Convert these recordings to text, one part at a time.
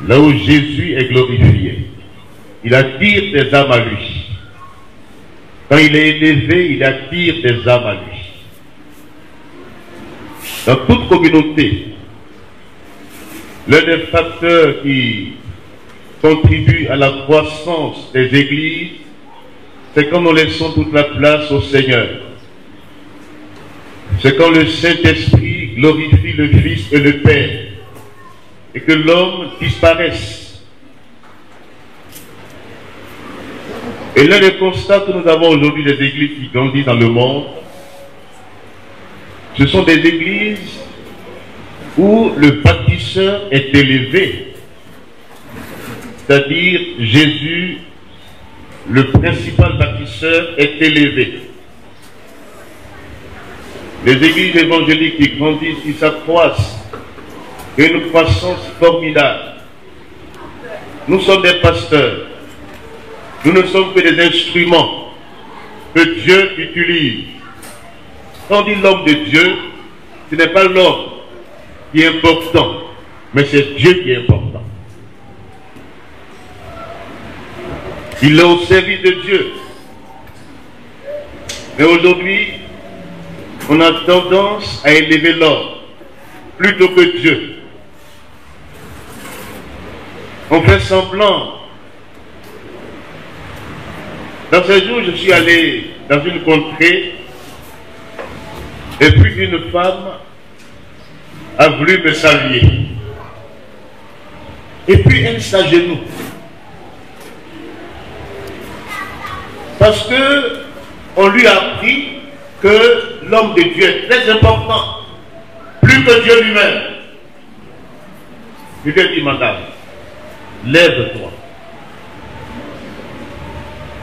là où Jésus est glorifié, il attire des âmes à lui. Quand il est élevé, il attire des âmes à lui. Dans toute communauté, l'un des facteurs qui contribue à la croissance des églises, c'est quand nous laissons toute la place au Seigneur. C'est quand le Saint-Esprit glorifie le Fils et le Père et que l'homme disparaisse. Et l'un des constats que nous avons aujourd'hui des églises qui grandissent dans le monde, ce sont des églises où le bâtisseur est élevé, c'est-à-dire Jésus, le principal bâtisseur, est élevé. Les églises évangéliques qui grandissent, qui s'accroissent, et une croissance formidable. Nous sommes des pasteurs. Nous ne sommes que des instruments que Dieu utilise. Quand on dit l'homme de Dieu, ce n'est pas l'homme qui est important, mais c'est Dieu qui est important. Il est au service de Dieu. Mais aujourd'hui, on a tendance à élever l'homme plutôt que Dieu. On fait semblant. Dans ce jour, je suis allé dans une contrée et puis une femme a voulu me saluer. Et puis elle s'agenouille. Parce que on lui a appris que l'homme de Dieu est très important, plus que Dieu lui-même. Je lui ai dit, madame, lève-toi.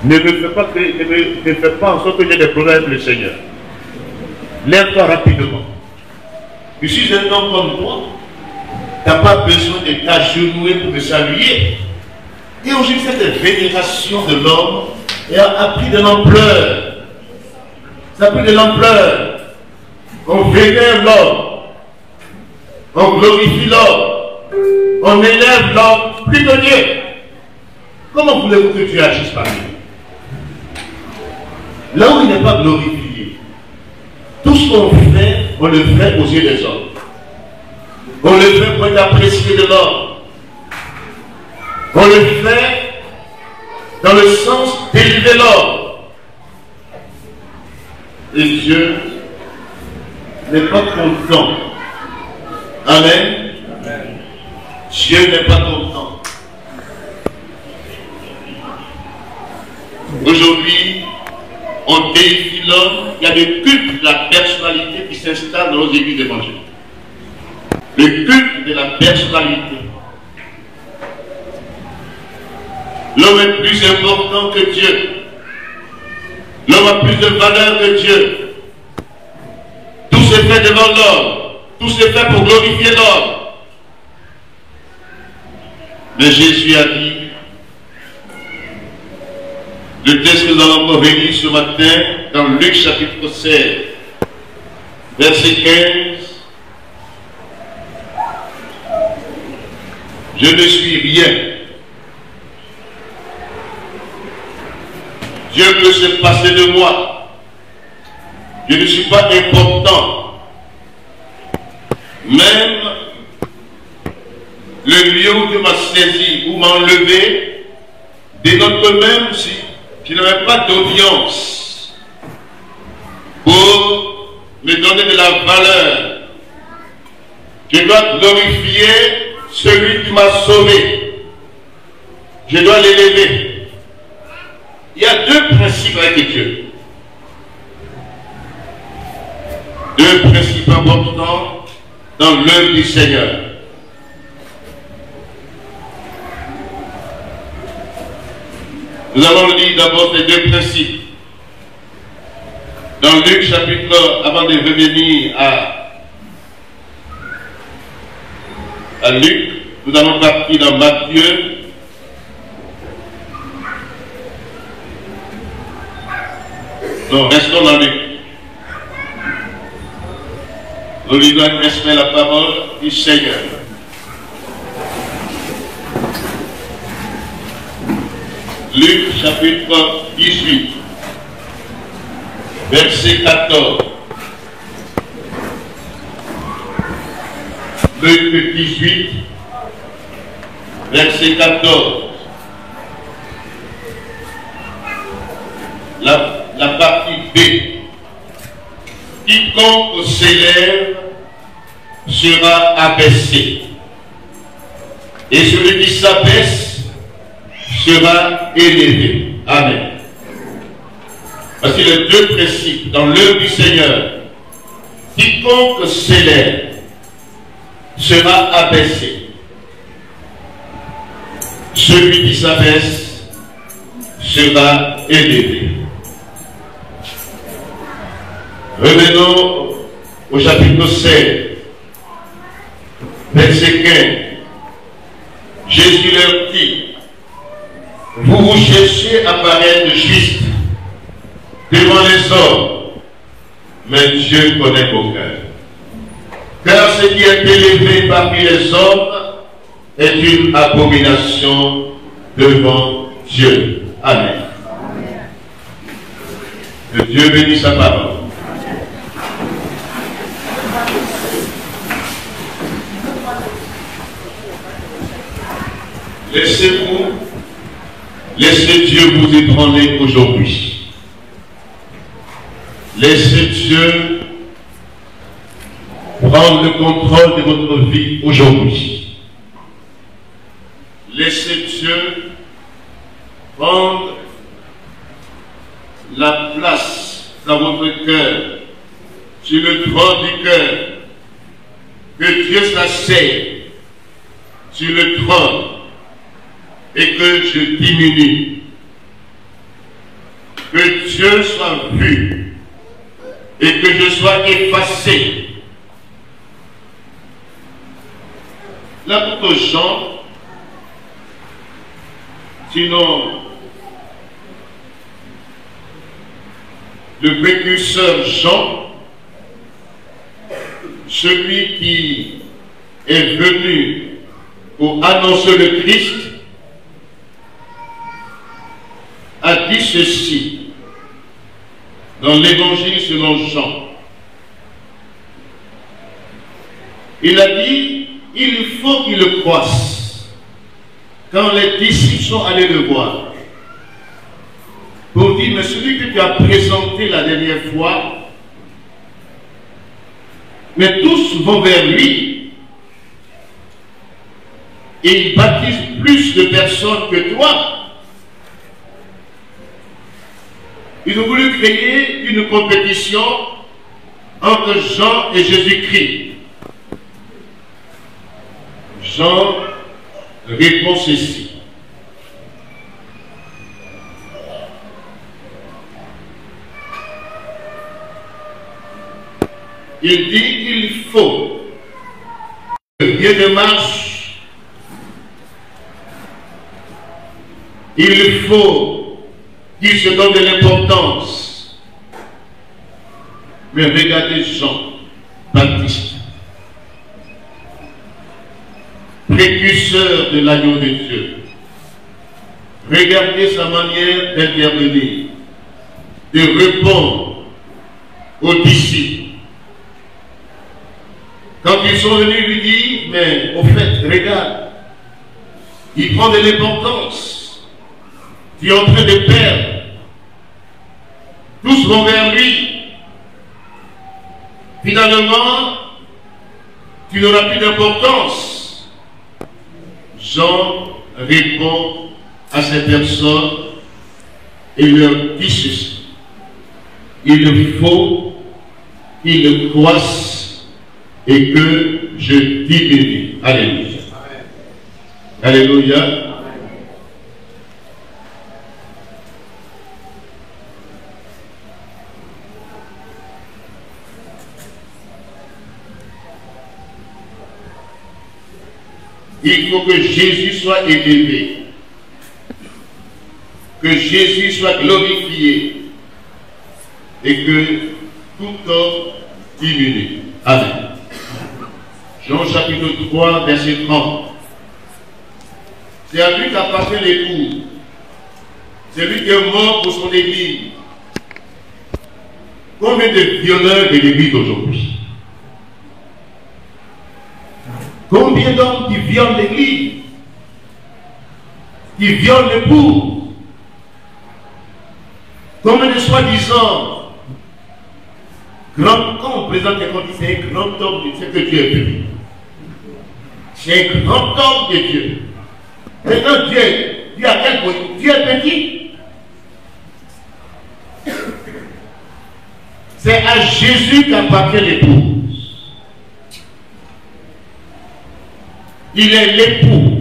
Ne fais pas en sorte que j'ai des problèmes avec le Seigneur. Lève-toi rapidement. Je suis un homme comme toi. Tu n'as pas besoin de t'agenouiller pour me saluer. Et aujourd'hui, cette vénération de l'homme a pris de l'ampleur. Ça a pris de l'ampleur. On vénère l'homme. On glorifie l'homme. On élève l'homme plus que Dieu. Comment voulez-vous que Dieu agisse par lui? Là où il n'est pas glorifié, tout ce qu'on fait, on le fait aux yeux des hommes. On le fait pour être apprécié de l'homme. On le fait dans le sens d'élever l'homme. Et Dieu n'est pas content. Amen. Amen. Dieu n'est pas content. Aujourd'hui, on déifie l'homme. Il y a le culte de la personnalité qui s'installe dans nos églises évangéliques. Le culte de la personnalité. L'homme est plus important que Dieu. L'homme a plus de valeur que Dieu. Tout se fait devant l'homme. Tout se fait pour glorifier l'homme. Mais Jésus a dit, le texte que nous allons encore venir ce matin, dans Luc chapitre 16, verset 15, je ne suis rien. Dieu peut se passer de moi. Je ne suis pas important. Même le lieu où Dieu m'a saisi, où m'a enlevé, dénote que même si je n'avais pas d'audience pour me donner de la valeur, je dois glorifier celui qui m'a sauvé. Je dois l'élever. Il y a deux principes avec Dieu. Deux principes importants dans l'œuvre du Seigneur. Nous allons lire d'abord ces deux principes. Dans Luc chapitre, avant de revenir à Luc, nous allons partir dans Matthieu. Non, restons dans Luc. Nous lisons un respect la parole du Seigneur. Luc chapitre 18, verset 14. Luc 18, verset 14. La partie B. Quiconque s'élève sera abaissé, et celui qui s'abaisse sera élevé. Amen. Voici les deux principes dans l'œuvre du Seigneur. Quiconque s'élève sera abaissé. Celui qui s'abaisse sera élevé. Revenons au chapitre 16, verset 15. Jésus leur dit: vous cherchez à paraître juste devant les hommes, mais Dieu connaît vos cœurs. Car ce qui est élevé parmi les hommes est une abomination devant Dieu. Amen. Que Dieu bénisse sa parole. Laissez Dieu vous ébranler aujourd'hui. Laissez Dieu prendre le contrôle de votre vie aujourd'hui. Laissez Dieu prendre la place dans votre cœur, sur le trône du cœur. Que Dieu s'asseye sur le trône et que je diminue. Que Dieu soit vu et que je sois effacé. L'apôtre Jean, sinon le précurseur Jean, celui qui est venu pour annoncer le Christ, a dit ceci dans l'évangile selon Jean. Il a dit: il faut qu'il le croisse. Quand les disciples sont allés le voir, pour dire: mais celui que tu as présenté la dernière fois, mais tous vont vers lui, et il baptise plus de personnes que toi. Ils ont voulu créer une compétition entre Jean et Jésus-Christ. Jean répond ceci: il dit qu'il faut que rien ne marche, il faut qu'il se donne de l'importance. Mais regardez Jean Baptiste, précurseur de l'agneau de Dieu. Regardez sa manière d'intervenir, de répondre aux disciples. Quand ils sont venus lui dire: mais au fait, regarde, il prend de l'importance. Tu es en train de perdre. Tous vont vers lui. Finalement, tu n'auras plus d'importance. Jean répond à ces personnes et leur dit ceci: il faut qu'il croisse et que je diminue. Alléluia. Alléluia. Il faut que Jésus soit élevé, que Jésus soit glorifié et que tout homme diminue. Amen. Jean chapitre 3, verset 30. C'est à lui qu'appartient l'époux. C'est lui qui est mort pour son église. Combien de violeurs de l'église aujourd'hui? Combien d'hommes qui violent l'église? Qui violent l'époux? Combien de soi-disant quand on présente quelqu'un qui c'est un grand homme de Dieu, c'est que Dieu est venu. C'est un grand homme de Dieu. Maintenant, Dieu à quel point? Dieu est petit. C'est à Jésus qu'appartient l'épouse. Il est l'époux.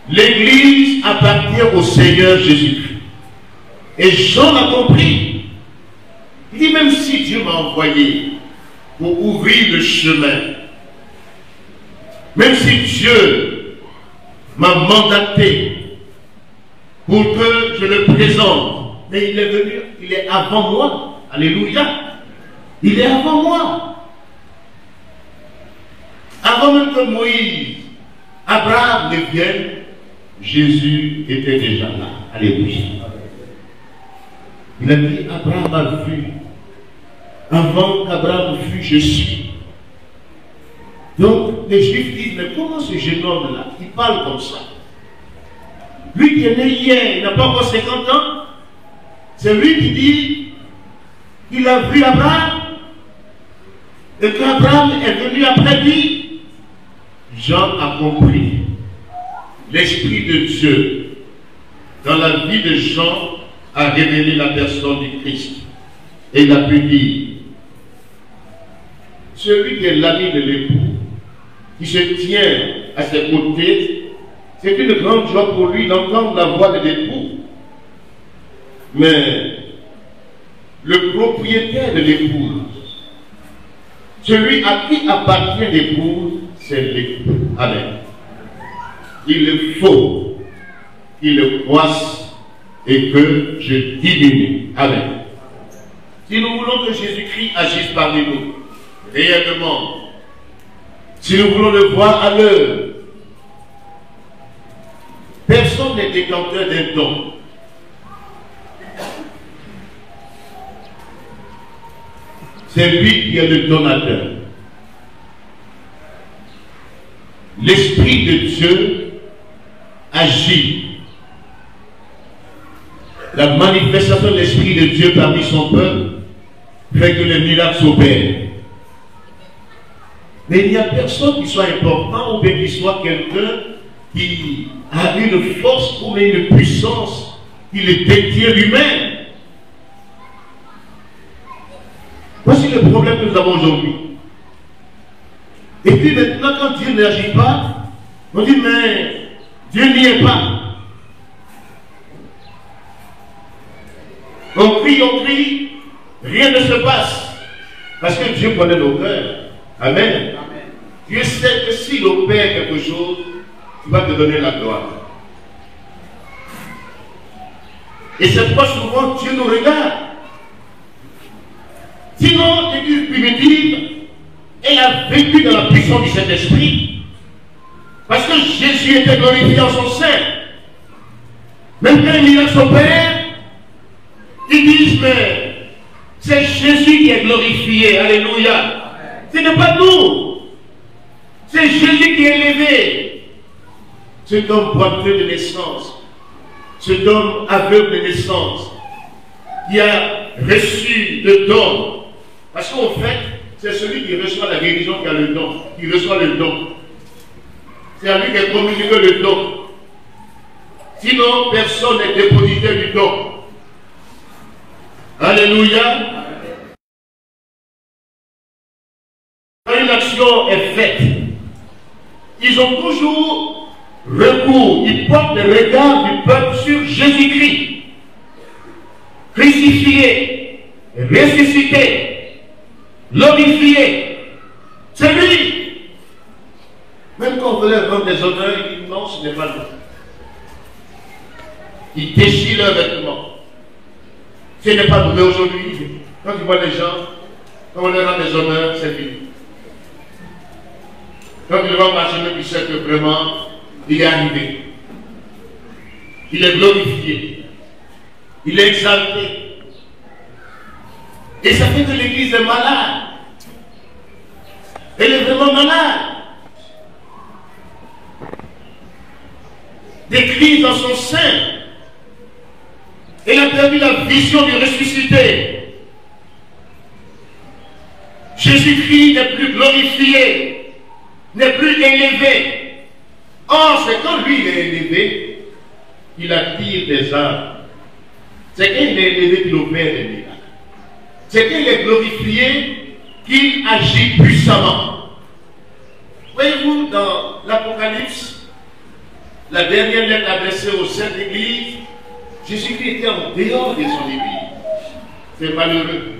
L'église appartient au Seigneur Jésus-Christ. Et Jean l'a compris. Il dit, même si Dieu m'a envoyé pour ouvrir le chemin, même si Dieu m'a mandaté pour que je le présente, mais il est venu, il est avant moi. Alléluia. Il est avant moi. Avant même que Moïse, Abraham ne vienne, Jésus était déjà là. Alléluia. Il a dit, Abraham a vu. Avant qu'Abraham fût, je suis. Donc, les Juifs disent, mais comment ce jeune homme-là, il parle comme ça? Lui qui est né hier, il n'a pas encore 50 ans. C'est lui qui dit qu'il a vu Abraham et qu'Abraham est venu après lui. Jean a compris l'Esprit de Dieu dans la vie de Jean a révélé la personne du Christ. Et il a pu dire, celui qui est l'ami de l'époux, qui se tient à ses côtés, c'est une grande joie pour lui d'entendre la voix de l'époux. Mais le propriétaire de l'épouse, celui à qui appartient l'épouse, c'est l'époux. Amen. Il faut qu'il le croisse et que je diminue. Amen. Si nous voulons que Jésus-Christ agisse parmi nous, réellement, si nous voulons le voir à l'heure, personne n'est détenteur d'un don. C'est lui qui est le donateur. L'Esprit de Dieu agit. La manifestation de l'Esprit de Dieu parmi son peuple fait que les miracles s'opèrent. Mais il n'y a personne qui soit important ou bien qui soit quelqu'un qui a une force ou une puissance qui le détient lui-même. Voici le problème que nous avons aujourd'hui. Et puis maintenant, quand Dieu n'agit pas, on dit, mais Dieu n'y est pas. On crie, rien ne se passe. Parce que Dieu connaît nos cœurs. Amen. Amen. Dieu sait que s'il opère quelque chose, il va te donner la gloire. Et c'est pourquoi souvent Dieu nous regarde. Sinon, l'église primitive, elle a vécu dans la puissance du Saint-Esprit. Parce que Jésus était glorifié en son sein. Même quand il a son Père, ils disent, mais c'est Jésus qui est glorifié. Alléluia. Ce n'est pas nous. C'est Jésus qui est élevé. Cet homme boiteux de naissance, cet homme aveugle de naissance, qui a reçu le don. Parce qu'en fait, c'est celui qui reçoit la guérison qui a le don, qui reçoit le don. C'est à lui qui est communiqué le don. Sinon, personne n'est dépositaire du don. Alléluia. Quand une action est faite, ils ont toujours recours, ils portent le regard du peuple sur Jésus-Christ. Crucifié, ressuscité, glorifié. C'est lui. Même quand on veut leur rendre des honneurs, ils disent non, ce n'est pas lui. Ils déchirent leurs vêtements. Ce n'est pas nous. Mais aujourd'hui, quand tu vois les gens, quand on leur rend des honneurs, c'est fini. Quand tu vas marcher, tu sais que vraiment, il est arrivé. il est glorifié, il est exalté. Et ça fait que l'Église est malade. Elle est vraiment malade. Des crises dans son sein. Elle a perdu la vision du ressuscité. Jésus-Christ n'est plus glorifié, n'est plus élevé. Or, c'est quand lui il est élevé, il attire des âmes. C'est quand il est élevé qu'il opère des miracles. C'est quand il est glorifié qu'il agit puissamment. Voyez-vous, dans l'Apocalypse, la dernière lettre adressée aux sept églises, Jésus-Christ était en dehors de son église. C'est malheureux.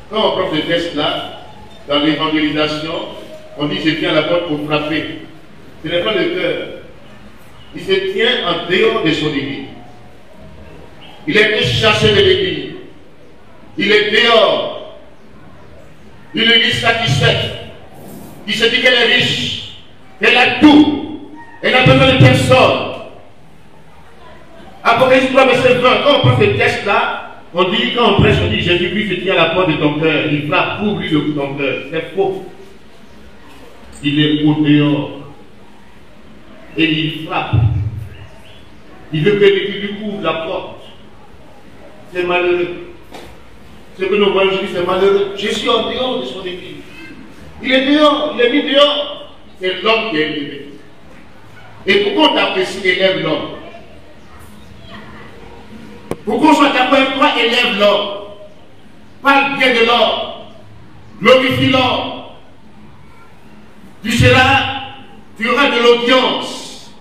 Quand on prend ce texte-là, dans l'évangélisation, on dit je tiens à la porte pour frapper. Ce n'est pas le cœur. Il se tient en dehors de son église. Il a été chassé de l'église. Il est dehors. Une église satisfaite, qui se dit qu'elle est riche, qu'elle a tout, elle n'a besoin de personne. Apocalypse 3, verset 20, quand on prend ce texte-là, on dit, quand on prêche, on dit Jésus-Christ se tient à la porte de ton cœur, il frappe, ouvre-lui de ton cœur. C'est faux. Il est au dehors. Et il frappe. Il veut que l'Église lui ouvre la porte. C'est malheureux. Ce que nous voyons aujourd'hui, c'est malheureux. Jésus est en dehors de son Église. Il est dehors, il est mis dehors. C'est l'homme qui est élevé. Et pourquoi on t'apprécie, élève l'homme? Pourquoi on soit d'accord avec toi, élève l'homme? Parle bien de l'homme. Glorifie l'homme. Tu auras de l'audience.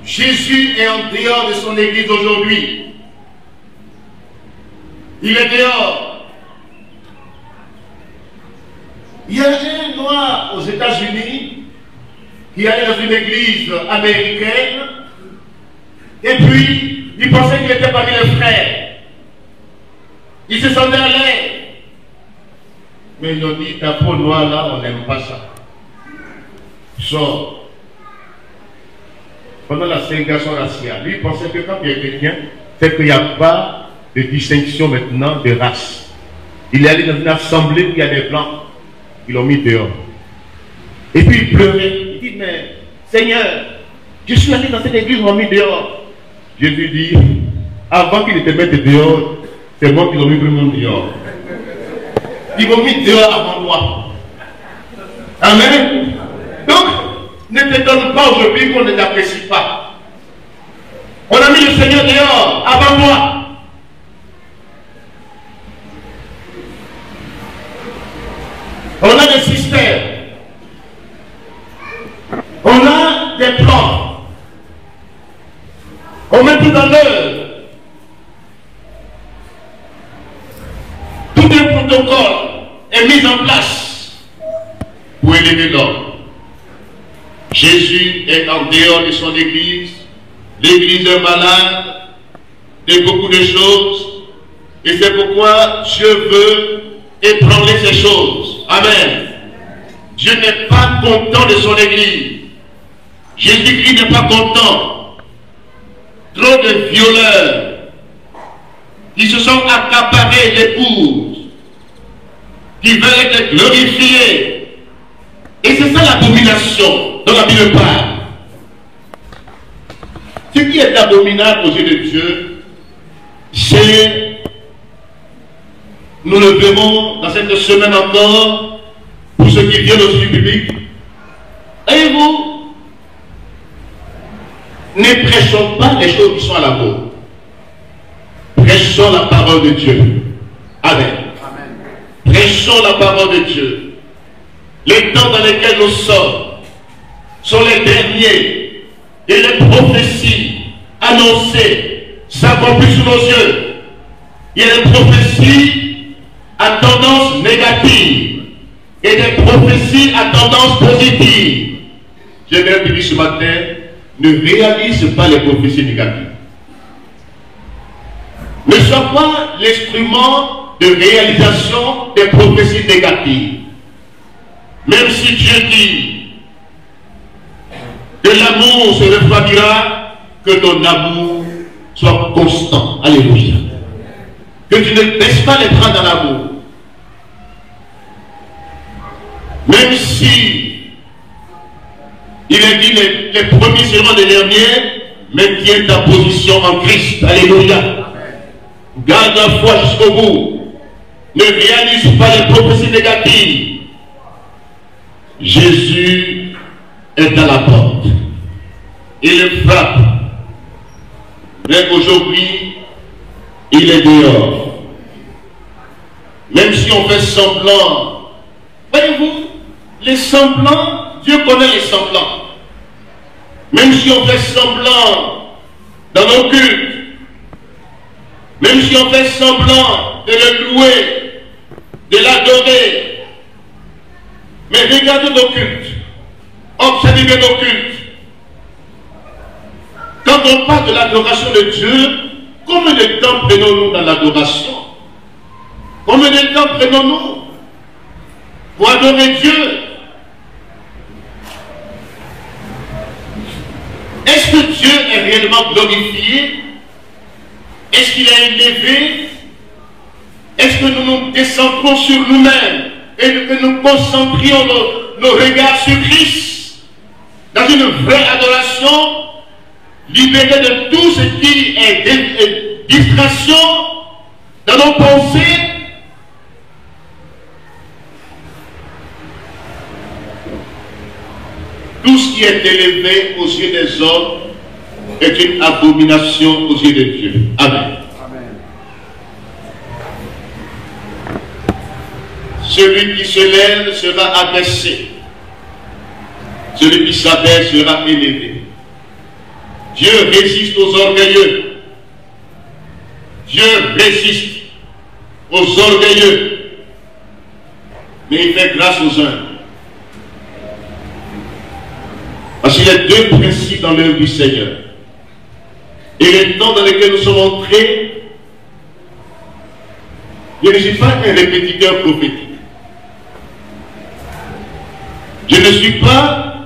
Jésus est en dehors de son Église aujourd'hui. Il est dehors. Il y a un noir aux États-Unis qui allait dans une église américaine et puis il pensait qu'il était parmi les frères. Il se sentait à l'aise. Mais ils ont dit, ta peau noire là, on n'aime pas ça. Sors. Pendant la ségrégation raciale, lui il pensait que quand il est chrétien, c'est qu'il n'y a pas de distinction maintenant de race. Il est allé dans une assemblée où il y a des blancs. Ils l'ont mis dehors. Et puis il pleurait. Il dit, mais Seigneur, je suis allé dans cette église, ils m'ont mis dehors. Jésus dit, avant qu'ils ne te mettent dehors, c'est moi qui l'ai mis vraiment dehors. Ils m'ont mis dehors avant moi. Amen. Donc, ne te donne pas aujourd'hui qu'on ne t'apprécie pas. On a mis le Seigneur dehors avant moi. On a des systèmes. On a des plans. On met tout dans l'œuvre. Tout un protocole est mis en place pour élever l'homme. Jésus est en dehors de son église. L'église est malade de beaucoup de choses. Et c'est pourquoi Dieu veut ébranler ces choses. Amen. Dieu n'est pas content de son église. Jésus-Christ n'est pas content. Trop de violeurs qui se sont accaparés l'épouse, qui veulent être glorifiés. Et c'est ça l'abomination dont la Bible parle. Ce qui est abominable aux yeux de Dieu, c'est, nous le verrons dans cette semaine encore, pour ceux qui viennent aussi du public, et vous, ne prêchons pas les choses qui sont à la mode. Prêchons la parole de Dieu. Amen. Amen. Prêchons la parole de Dieu. Les temps dans lesquels nous sommes sont les derniers et les prophéties annoncées s'accomplissent sous nos yeux. Il y a des prophéties à tendance négative et des prophéties à tendance positive. J'aimerais te dire ce matin, ne réalise pas les prophéties négatives. Ne sois pas l'instrument de réalisation des prophéties négatives. Même si Dieu dit que l'amour se refroidira, que ton amour soit constant. Alléluia. Que tu ne baisses pas les bras dans l'amour. Même si il est dit les premiers seront les derniers, maintiens ta position en Christ. Alléluia. Garde la foi jusqu'au bout. Ne réalise pas les prophéties négatives. Jésus est à la porte. Il frappe. Mais aujourd'hui, il est dehors. Même si on fait semblant. Voyez-vous, les semblants, Dieu connaît les semblants. Même si on fait semblant dans nos cultes, même si on fait semblant de le louer, de l'adorer, mais regardez nos cultes, observez nos cultes. Quand on parle de l'adoration de Dieu, combien de temps prenons-nous dans l'adoration? Combien de temps prenons-nous pour adorer Dieu? Est-ce que Dieu est réellement glorifié? Est-ce qu'il est élevé? Est-ce que nous nous décentrons sur nous-mêmes et que nous concentrions nos regards sur Christ dans une vraie adoration, libérée de tout ce qui est distraction dans nos pensées? Tout ce qui est élevé aux yeux des hommes est une abomination aux yeux de Dieu. Amen. Amen. Celui qui se lève sera abaissé. Celui qui s'abaisse sera élevé. Dieu résiste aux orgueilleux. Dieu résiste aux orgueilleux. Mais il fait grâce aux uns. Parce qu'il y a deux principes dans l'œuvre du Seigneur. Et le temps dans lequel nous sommes entrés, je ne suis pas un répétiteur prophétique. Je ne suis pas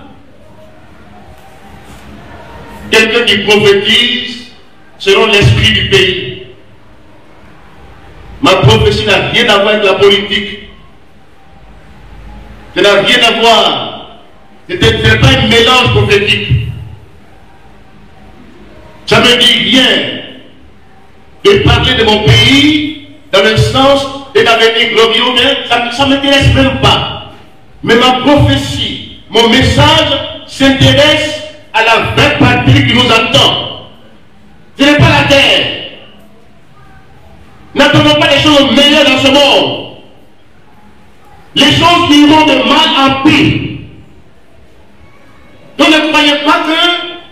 quelqu'un qui prophétise selon l'esprit du pays. Ma prophétie n'a rien à voir avec la politique. Ça n'a rien à voir. Ce n'est pas un mélange prophétique. Ça ne me dit rien de parler de mon pays dans le sens de l'avenir glorieux. Ça ne m'intéresse même pas. Mais ma prophétie, mon message s'intéresse à la vraie patrie qui nous attend. Ce n'est pas la terre. N'attendons pas les choses meilleures dans ce monde. Les choses qui iront de mal en pire. Donc ne croyez pas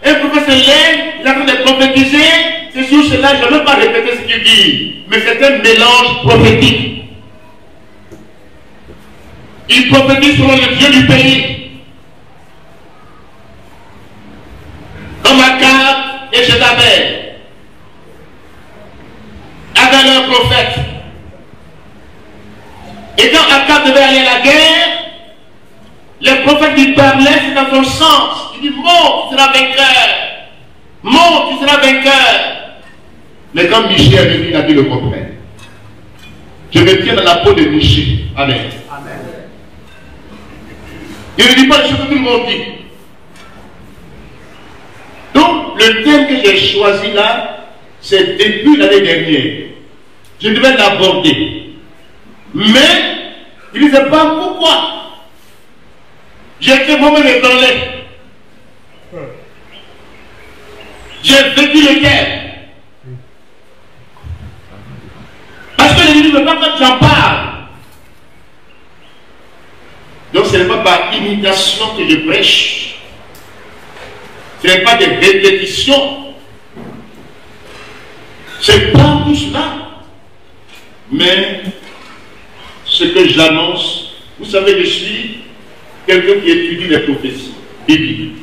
qu'un professeur lève, il a train de prophétiser, c'est sur cela, je ne vais pas répéter ce qu'il dit, mais c'est un mélange prophétique. Il prophétise selon le Dieu du pays. Comme Akab et Jézabel avaient leur prophète. Et quand Akab devait aller à la guerre, les prophètes lui parlaient, c'est dans son sens. Il dit, monte, tu seras vainqueur. Monte, tu seras vainqueur. Mais quand Michée est venu, il a dit le contraire. Je me tiens dans la peau de Michée. Amen. Amen. Il ne dit pas les choses que tout le monde dit. Donc, le thème que j'ai choisi là, c'est depuis l'année dernière. Je devais l'aborder. Mais, il ne disait pas pourquoi. J'ai été moi-même ébranlé. J'ai vécu les guerres. Parce que l'ennemi ne veut pas que j'en parle. Donc ce n'est pas par imitation que je prêche. Ce n'est pas des répétitions. C'est pas tout cela. Mais ce que j'annonce, vous savez, je suis quelqu'un qui étudie les prophéties bibliques.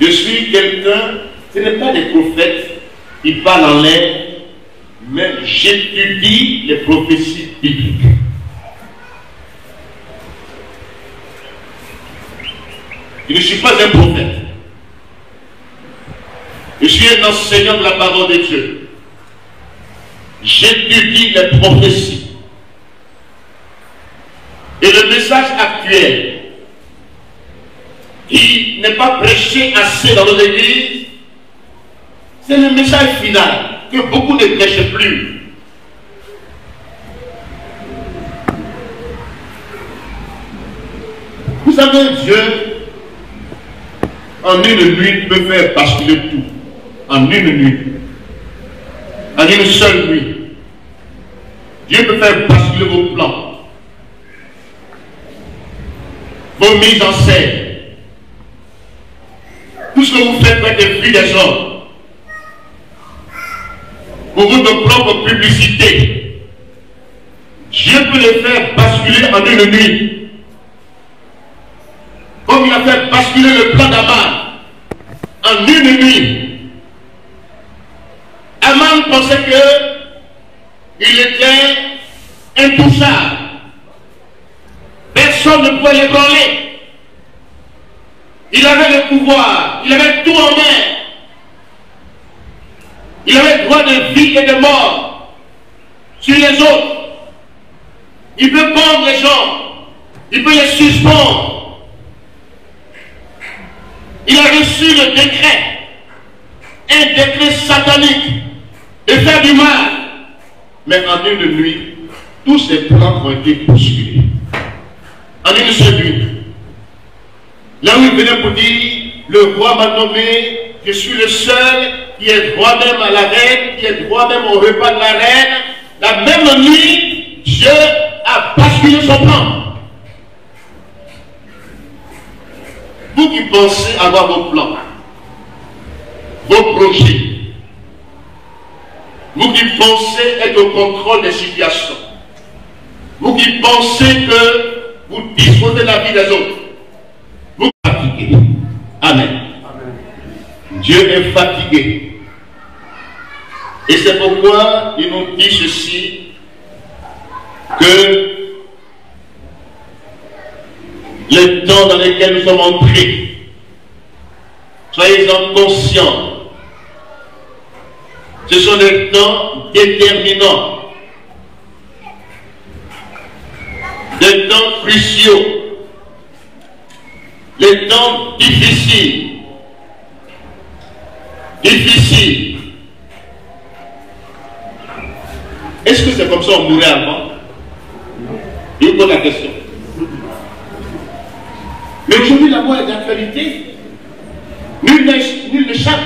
Je suis quelqu'un, ce n'est pas des prophètes qui parlent en l'air, mais j'étudie les prophéties bibliques. Je ne suis pas un prophète. enseignant de la parole de Dieu. J'étudie les prophéties. Et le message actuel, qui n'est pas prêché assez dans nos églises, c'est le message final que beaucoup ne prêchent plus. Vous savez, Dieu, en une nuit, peut faire basculer tout. En une nuit. En une seule nuit. Dieu peut faire basculer vos plans, vos mises en scène. Tout ce que vous faites pour être fruit des hommes, pour votre propre publicité, Dieu peut les faire basculer en une nuit. Comme il a fait basculer le plan d'Aman en une nuit. Aman pensait qu'il était intouchable. Personne ne pouvait l'ébranler. Il avait le pouvoir, il avait tout en main. Il avait droit de vie et de mort sur les autres. Il peut prendre les gens, il peut les suspendre. Il a reçu le décret, un décret satanique de faire du mal. Mais en une nuit, tous ces plans ont été bousculés. En une seule nuit. Là où il venait pour dire, le roi m'a nommé, je suis le seul qui est droit même à la reine, qui est droit même au repas de la reine. La même nuit, Dieu a basculé son plan. Vous qui pensez avoir vos plans, vos projets, vous qui pensez être au contrôle des situations, vous qui pensez que vous disposez de la vie des autres, vous êtes fatigué. Amen. Amen. Dieu est fatigué. Et c'est pourquoi il nous dit ceci, que les temps dans lesquels nous sommes entrés, soyez-en conscients, ce sont des temps déterminants, des temps cruciaux, les temps difficiles. Est-ce que c'est comme ça on mourait avant? Je vous pose la question. Mais aujourd'hui, la mort est d'actualité. Nul n'échappe.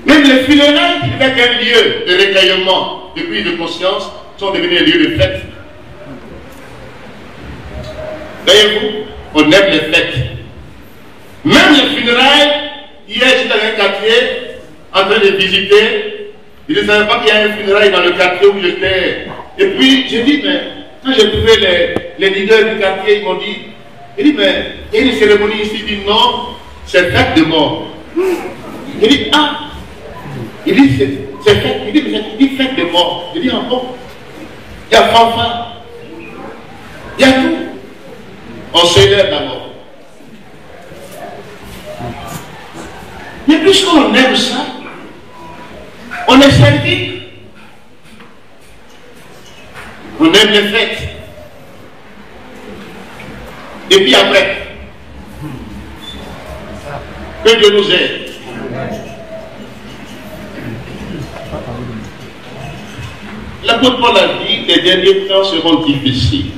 Même les funérailles qui étaient un lieu de recueillement, de prise de conscience, sont devenus un lieu de fête. Voyez-vous, on aime les fêtes. Même les funérailles, hier j'étais dans un quartier en train de visiter. Je ne savais pas qu'il y a un funérail dans le quartier où j'étais. Et puis j'ai dit, mais quand j'ai trouvé les leaders du quartier, ils m'ont dit, mais il y a une cérémonie ici. Il dit non, c'est fête de mort. J'ai dit, ah, il dit c'est fête, il dit, mais c'est fête de mort. J'ai dit, ah bon, il y a fanfare, il y a tout. On célèbre la mort. Mais puisqu'on aime ça, on est servi. On aime les fêtes. Et puis après, que Dieu nous aide. L'apôtre Paul a dit, les derniers temps seront difficiles.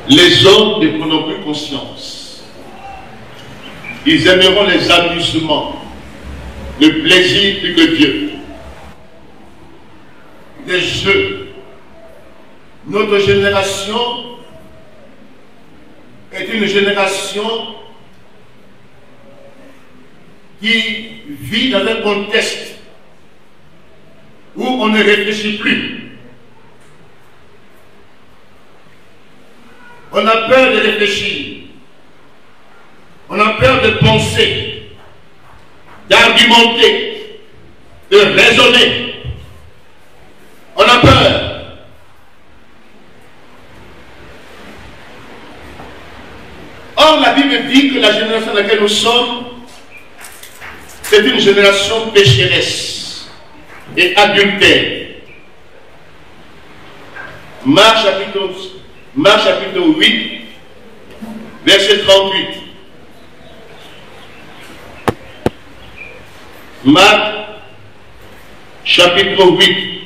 Les hommes ne prendront plus conscience. Ils aimeront les amusements, le plaisir plus que Dieu. Des jeux. Notre génération est une génération qui vit dans un contexte où on ne réfléchit plus. On a peur de réfléchir. On a peur de penser, d'argumenter, de raisonner. On a peur. Or, la Bible dit que la génération dans laquelle nous sommes c'est une génération pécheresse et adultère. Marc chapitre 8, verset 38. Marc chapitre 8,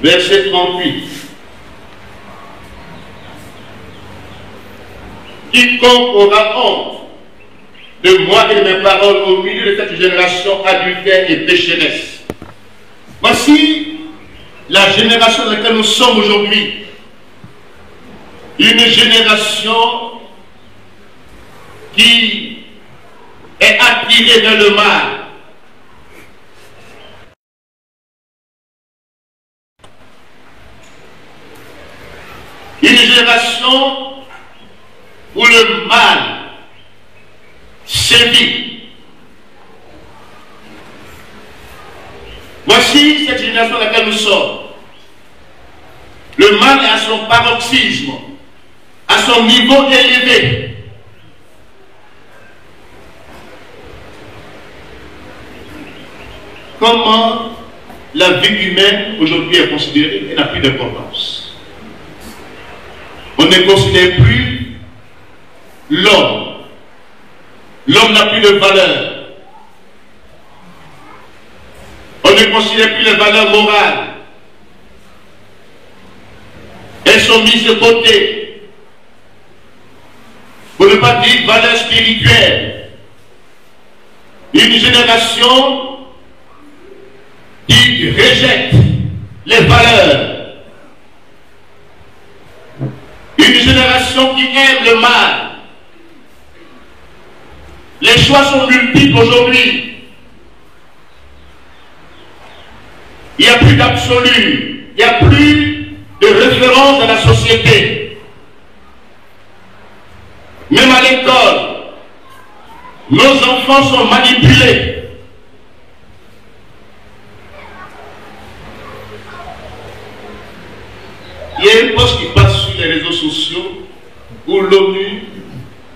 verset 38. Quiconque aura honte de moi et de mes paroles au milieu de cette génération adultère et pécheresse. Voici la génération dans laquelle nous sommes aujourd'hui. Une génération qui est attirée vers le mal. Une génération où le mal sévit. Voici cette génération dans laquelle nous sommes. Le mal est à son paroxysme, à son niveau élevé. Comment la vie humaine aujourd'hui est considérée? Elle n'a plus d'importance. On ne considère plus l'homme. L'homme n'a plus de valeur. On ne considère plus les valeurs morales. Elles sont mises de côté. Pour ne pas dire valeurs spirituelles. Une génération qui rejette les valeurs. Une génération qui aime le mal. Les choix sont multiples aujourd'hui. Il n'y a plus d'absolu. Il n'y a plus de référence dans la société. Même à l'école, nos enfants sont manipulés. Il y a une poste qui passe sur les réseaux sociaux où l'ONU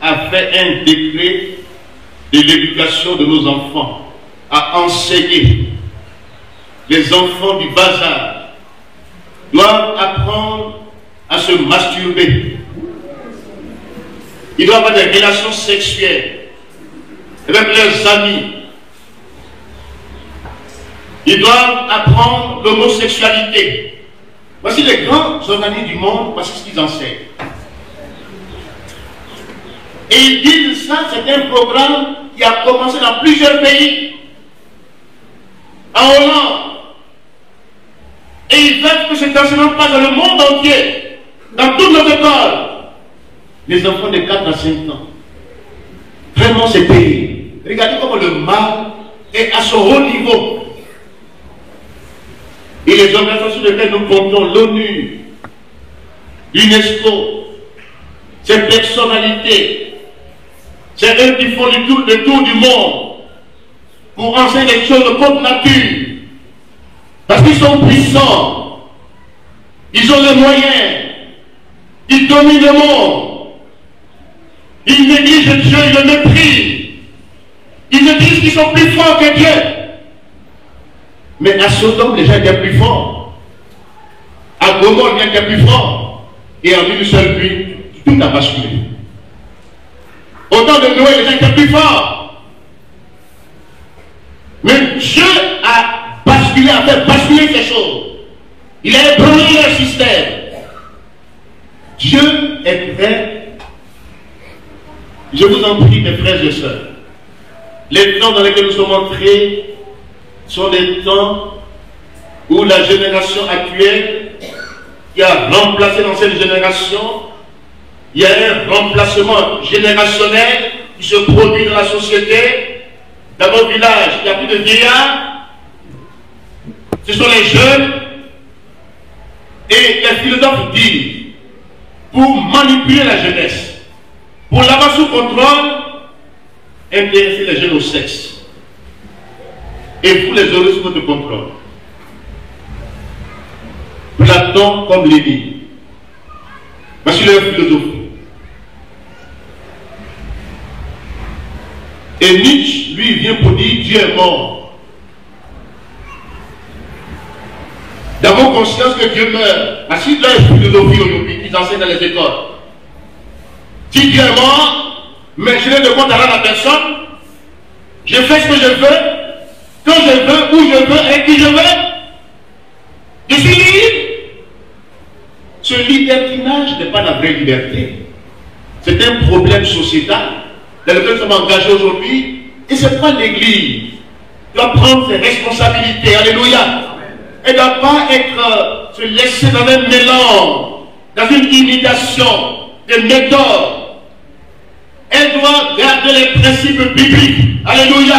a fait un décret de l'éducation de nos enfants, à enseigner. Les enfants du bas âge doivent apprendre à se masturber. Ils doivent avoir des relations sexuelles avec leurs amis. Ils doivent apprendre l'homosexualité. Voici les grands organismes du monde, voici ce qu'ils enseignent. Et ils disent ça, c'est un programme qui a commencé dans plusieurs pays. En Hollande. Et ils veulent que cet enseignement passe dans le monde entier, dans toutes nos écoles. Les enfants de 4 à 5 ans. Vraiment, c'est terrible. Regardez comment le mal est à son haut niveau. Et les organisations sur lesquelles nous comptons, l'ONU, l'UNESCO, ces personnalités, c'est eux qui font le tour du monde pour enseigner les choses de contre nature. Parce qu'ils sont puissants, ils ont les moyens, ils dominent le monde, ils négligent Dieu, ils le méprisent, ils se disent qu'ils sont plus forts que Dieu. Mais à Sodome, les gens étaient plus forts. À Gomorrhe, les gens étaient plus forts. Et en une seule nuit, tout a basculé. Au temps de Noé, les gens étaient plus forts. Mais Dieu a basculé, a fait basculer ces choses. Il a ébranlé leur système. Dieu est prêt. Je vous en prie, mes frères et sœurs. Les temps dans lesquels nous sommes entrés sont des temps où la génération actuelle qui a remplacé l'ancienne génération, il y a un remplacement générationnel qui se produit dans la société. Dans nos villages, il n'y a plus de vieillards, ce sont les jeunes. Et les philosophes disent, pour manipuler la jeunesse, pour l'avoir sous contrôle, intéresser les jeunes au sexe. Et vous les aurez sous votre contrôle. Platon comme Lénine. Voici leur philosophie. Et Nietzsche, lui, vient pour dire Dieu est mort. Dans mon conscience que Dieu meurt. Parce qu'il y a une philosophie aujourd'hui qui enseigne dans les écoles. Si Dieu est mort, mais je n'ai de compte à la personne, je fais ce que je veux, quand je veux, où je veux, avec qui je veux. Je suis libre. Ce libertinage n'est pas la vraie liberté. C'est un problème sociétal dans lequel nous sommes engagés aujourd'hui. Et c'est pas l'Église qui doit prendre ses responsabilités. Alléluia. Elle ne doit pas être, se laisser dans un mélange, dans une imitation des méthodes. Elle doit garder les principes bibliques. Alléluia.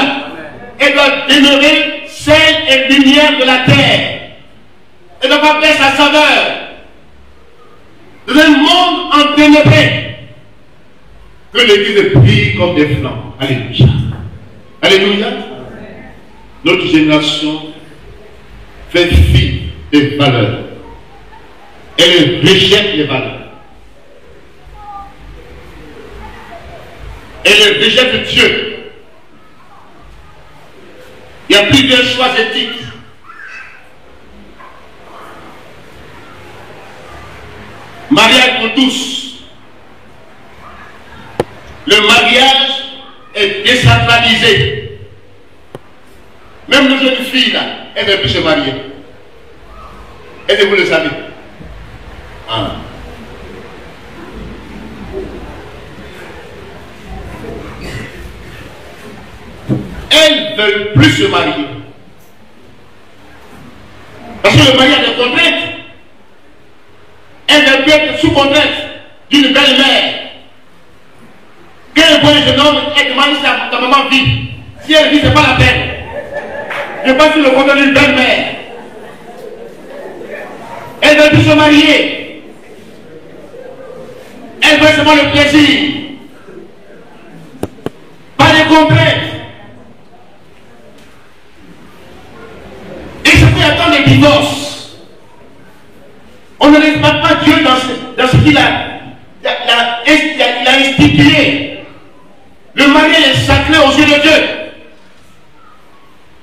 Elle doit demeurer sel et lumière de la terre. Elle ne doit pas perdre sa saveur. Dans un monde enténébré, que l'Église brille comme des flammes. Alléluia. Alléluia. Notre génération fait fi des valeurs. Elle rejette les valeurs. Elle rejette Dieu. Il y a plusieurs choix éthiques. Mariage pour tous. Le mariage est désacralisé. Même nos jeunes filles là, elles ne veulent plus se marier. Est-ce que vous le savez? Ah. Elles ne veulent plus se marier. Parce que le mariage est contrainte. Elles ne peuvent être sous contrainte d'une belle-mère. Quand elle voit un jeune homme, elle demande si ta maman vit. Si elle vit, ce n'est pas la peine. Je passe sur le contrat d'une belle-mère. Elle ne veut plus se marier. Elle veut seulement le plaisir. Pas les contraintes. Et ça fait attendre les divorces. On ne respecte pas Dieu dans ce qu'il a institué. Le mariage est sacré aux yeux de Dieu.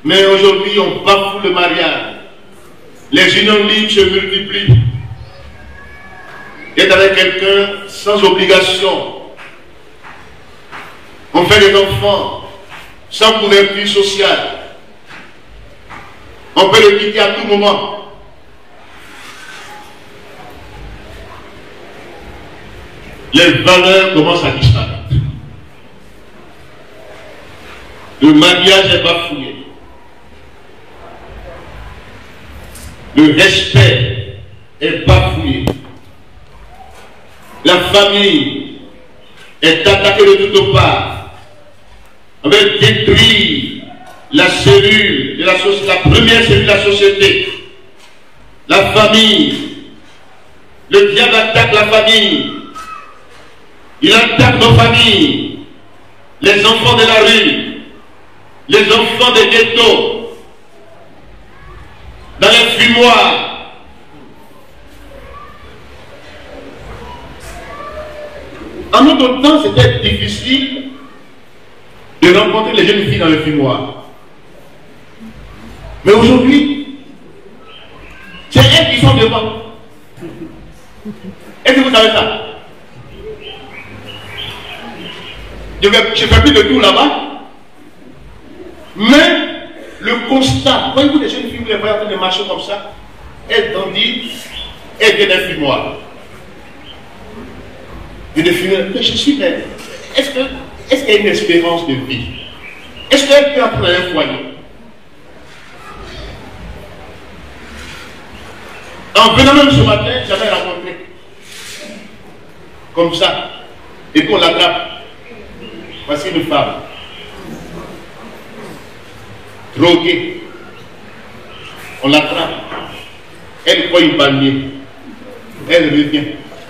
Mais aujourd'hui, on bafoue le mariage. Les unions libres se multiplient. Être avec quelqu'un sans obligation. On fait des enfants sans couverture sociale. On peut le quitter à tout moment. Les valeurs commencent à disparaître. Le mariage est bafoué. Le respect est bafoué. La famille est attaquée de toutes parts. On veut détruire la cellule de la société, la première cellule de la société. La famille. Le diable attaque la famille. Il attaque nos familles. Les enfants de la rue. Les enfants des ghettos. Dans les fumoirs. En notre temps, c'était difficile de rencontrer les jeunes filles dans le fumoir. Mais aujourd'hui, c'est elles qui sont devant. Est-ce que vous savez ça? Je ne fais plus de tout là-bas. Mais le constat, voyez-vous les jeunes filles, vous les voyez en train de marcher comme ça, elles grandissent, elles viennent d'un fumoir. Et de fumer, mais je suis belle. Est-ce qu'il y a une espérance de vie? Est-ce qu'elle peut entrer dans un foyer? En venant même ce matin, j'avais rencontré. Comme ça. Et puis on l'attrape. Voici une femme. Droguée. On l'attrape. Elle prend une palmier. Elle revient.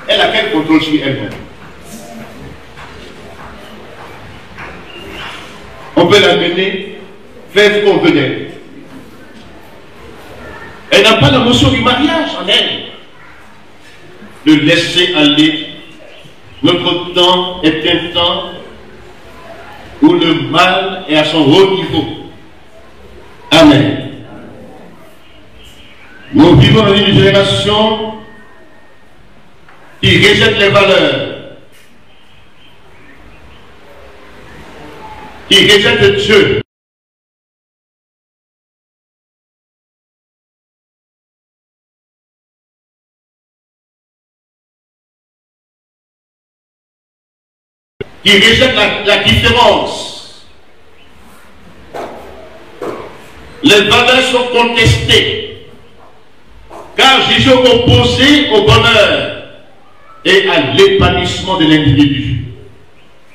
Elle a quel contrôle sur elle-même? On peut l'amener, faire ce qu'on veut d'elle. Elle n'a pas la notion du mariage en elle. De laisser aller. Notre temps est un temps où le mal est à son haut niveau. Amen. Nous vivons dans une génération qui rejette les valeurs, qui rejette Dieu. Qui rejette la différence. Les valeurs sont contestées, car Jésus est opposé au bonheur et à l'épanouissement de l'individu.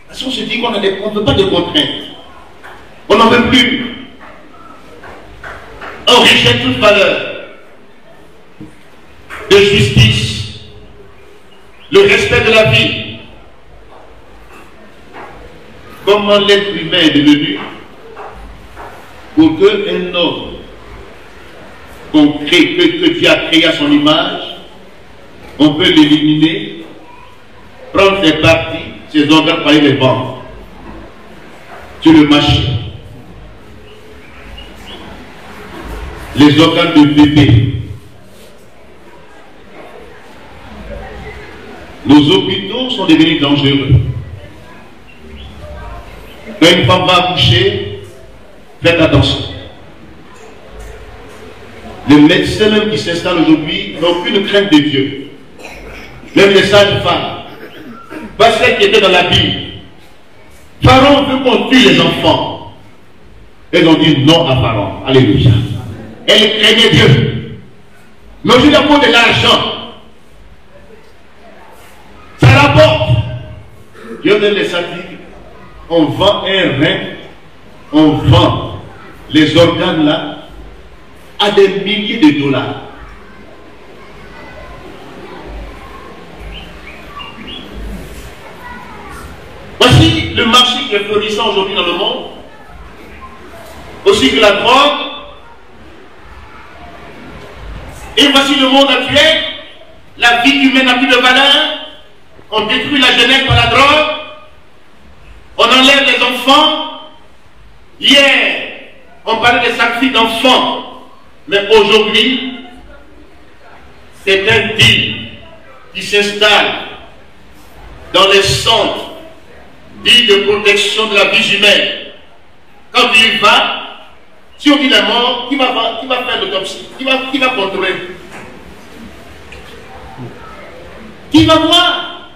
Parce qu'on se dit qu'on ne veut pas de contraintes. On n'en veut plus. On rejette toute valeur de justice, le respect de la vie. Comment l'être humain est devenu pour qu'un homme que Dieu a créé à son image, on peut l'éliminer, prendre ses parties, ses organes, par les vendre sur le marché. Les organes de bébé. Nos hôpitaux sont devenus dangereux. Quand une femme va accoucher, faites attention. Les médecins même qui s'installent aujourd'hui n'ont aucune crainte de Dieu. Même les sages-femmes. Pas celles qui étaient dans la Bible. Pharaon veut qu'on tue les enfants. Elles ont dit non à Pharaon. Alléluia. Elles craignaient Dieu. Mais aujourd'hui, à cause de l'argent, ça rapporte. Dieu donne les statistiques. On vend un rein, on vend les organes là à des milliers de dollars. Voici le marché qui est florissant aujourd'hui dans le monde, aussi que la drogue. Et voici le monde actuel, la vie humaine n'a plus de valeur, on détruit la jeunesse par la drogue. On enlève les enfants. Hier, on parlait des sacrifices d'enfants. Mais aujourd'hui, c'est un deal qui s'installe dans les centres dits de protection de la vie humaine. Quand il va, si on dit la mort, qui va faire l'autopsie? Qui va contrôler? Qui va voir?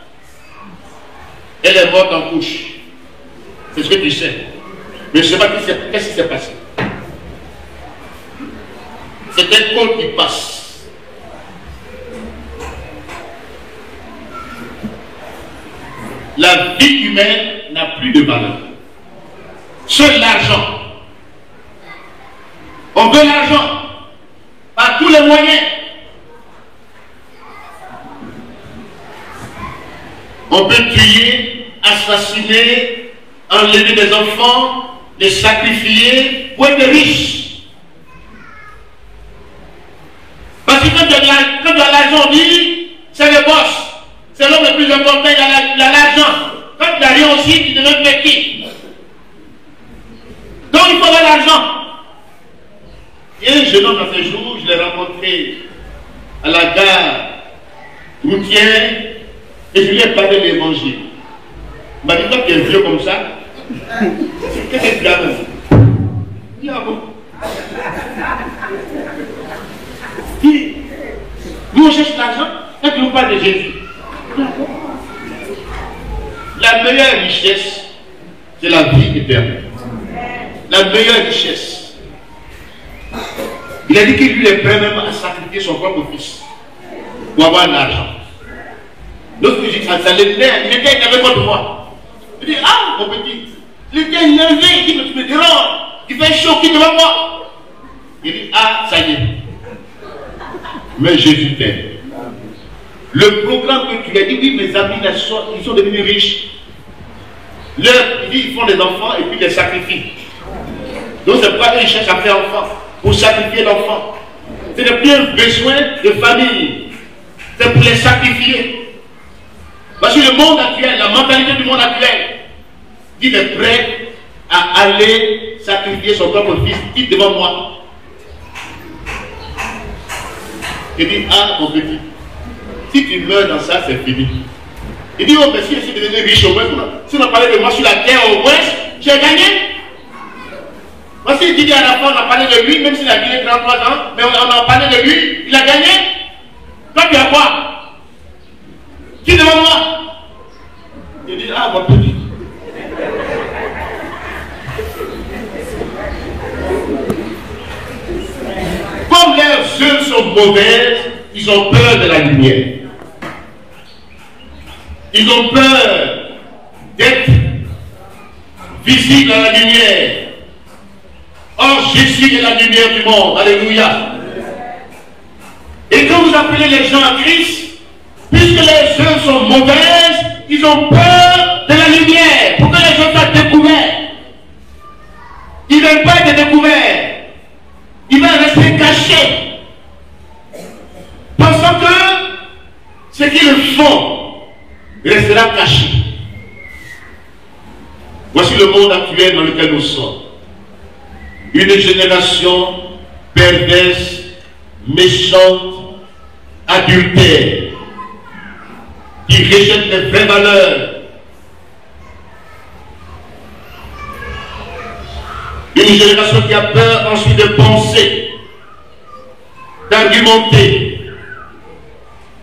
Elle est morte en couche. C'est ce que tu sais. Mais je ne sais pas qu'est-ce qui s'est passé. C'est un col qui passe. La vie humaine n'a plus de valeur. Seul l'argent. On veut l'argent par tous les moyens. On peut tuer, assassiner, enlever des enfants, les sacrifier pour être riche. Parce que quand tu as l'argent, on dit, c'est le boss. C'est l'homme le plus important, il a l'argent. Quand tu n'as rien aussi, tu deviens petit. Donc il faut avoir l'argent. Il y a un jeune homme dans ces jours, je l'ai rencontré à la gare routière et je lui ai parlé de l'évangile. Il m'a dit, toi tu es vieux comme ça, qu'est-ce que tu as fait? Il dit, ah bon? Nous on cherche l'argent et tu nous parles de Jésus. La meilleure richesse, c'est la vie éternelle. La meilleure richesse. Il a dit qu'il lui est prêt même à sacrifier son propre fils pour avoir de l'argent. L'autre dit, ça l'était, il était avec votre voix. Il dit, ah, mon petit, il était énervé, il dit, mais tu me déranges, il fait chaud, qui devant moi? Il dit, ah, ça y est. Mais Jésus t'aime. Le programme que tu as dit, oui, mes amis, ils sont devenus riches. Il dit, ils font des enfants et puis ils les sacrifient. Donc c'est pourquoi ils cherchent à faire enfant, pour sacrifier l'enfant. Ce n'est plus un besoin de famille, c'est pour les sacrifier. Parce que le monde actuel, la mentalité du monde actuel, il est prêt à aller sacrifier son propre fils, quitte devant moi. Il dit, ah mon petit, si tu meurs dans ça, c'est fini. Il dit, oh mais si je suis devenu riche au moins, si on a parlé de moi sur la terre au moins, j'ai gagné. Voici, il dit à la fin, on a parlé de lui, même s'il a gagné 33 ans, mais on a parlé de lui, il a gagné. Toi tu as quoi? Qui devant moi? Il dit, ah mon petit. Comme leurs œuvres sont mauvaises, ils ont peur de la lumière. Ils ont peur d'être visibles à la lumière. Or, Jésus est la lumière du monde. Alléluia. Et quand vous appelez les gens à Christ, puisque les œuvres sont mauvaises, ils ont peur de la lumière. Pour que les gens soient découverts. Ils ne veulent pas être découverts. Ils veulent rester cachés. Pensant que ce qu'ils font restera caché. Voici le monde actuel dans lequel nous sommes. Une génération perverse, méchante, adultère, qui rejette les vraies valeurs. Une génération qui a peur ensuite de penser, d'argumenter,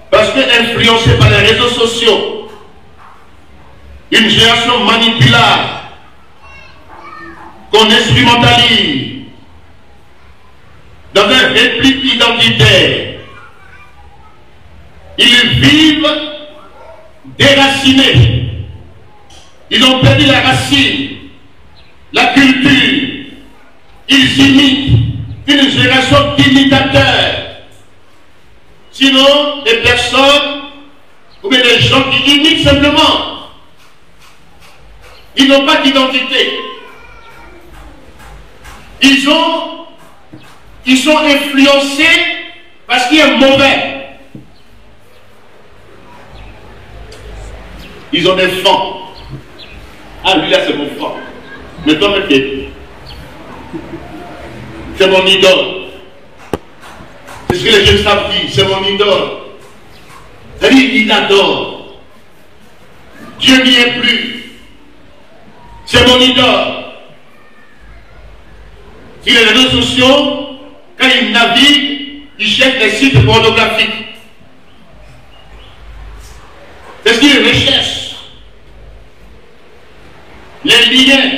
parce que influencée par les réseaux sociaux, une génération manipulable, qu'on instrumentalise dans un réplique identitaire. Ils vivent déracinés. Ils ont perdu la racine, la culture. Ils imitent une génération d'imitateurs. Sinon, des personnes ou bien des gens qui imitent simplement. Ils n'ont pas d'identité. Ils sont influencés parce qu'il est mauvais. Ils ont des fans. Ah, lui là c'est mon fan. Mais toi, c'est mon idole. C'est ce que les jeunes savent dire, c'est mon idole. C'est-à-dire, il adore. Dieu n'y est plus. C'est mon idole. Sur les réseaux sociaux, quand ils naviguent, ils cherchent des sites pornographiques. C'est ce qu'ils recherchent. Les liens.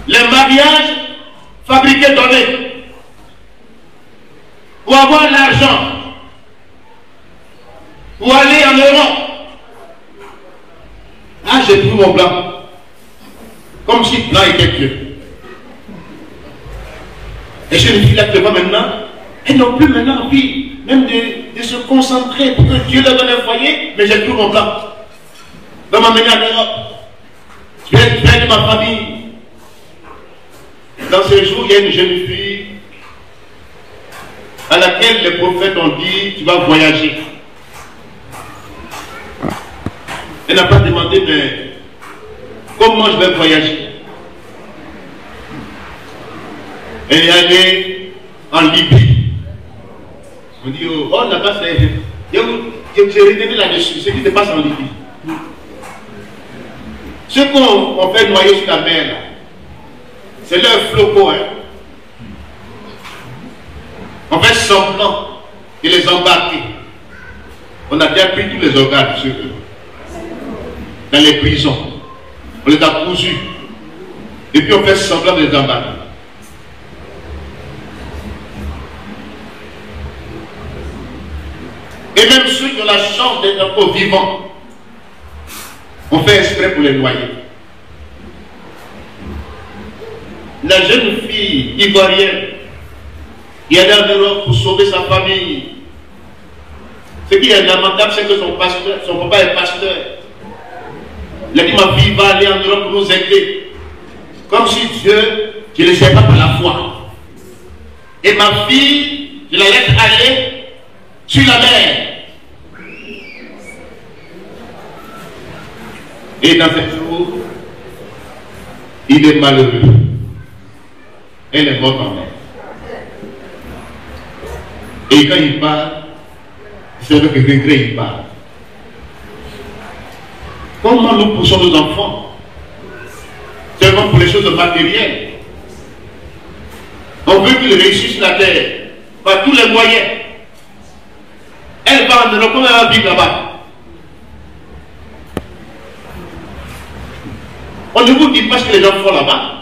Les mariages fabriqués donnés. Pour avoir l'argent. Pour aller en Europe. Ah, j'ai pris mon blanc. Comme si blanc était Dieu. Et je me dis là que maintenant, elles n'ont plus maintenant envie même de se concentrer pour que Dieu leur donne un foyer, mais j'ai plus mon blanc. Va m'amener en Europe. Je viens de ma famille. Dans ce jour, il y a une jeune fille à laquelle les prophètes ont dit, tu vas voyager. Elle n'a pas demandé, mais comment je vais voyager? Elle est allée en Libye. On dit, oh là-bas, c'est... Je vous ai retenu là-dessus, ce qui se passe en Libye. Ceux qu'on fait noyer sur la mer, c'est leur flocon. Hein. On fait semblant de les embarquer. On a déjà pris tous les organes sur eux. Dans les prisons. On les a cousus. Et puis on fait semblant de les embarquer. Et même ceux qui ont la chance d'être encore vivants, on fait exprès pour les noyer. La jeune fille ivoirienne qui est allée en Europe pour sauver sa famille. Ce qui est lamentable, c'est que son papa est pasteur. Il a dit, ma fille va aller en Europe pour nous aider. Comme si Dieu, je ne le sais pas par la foi. Et ma fille, je la laisse aller sur la mer. Et dans ce jour, il est malheureux. Elle est morte en mer. Et quand il parle, c'est avec regret il parle. Comment nous poussons nos enfants? Seulement pour les choses matérielles. On veut qu'ils réussissent la terre par tous les moyens. Elle va en Europe, comment elle va vivre là-bas? On ne vous dit pas ce que les gens font là-bas.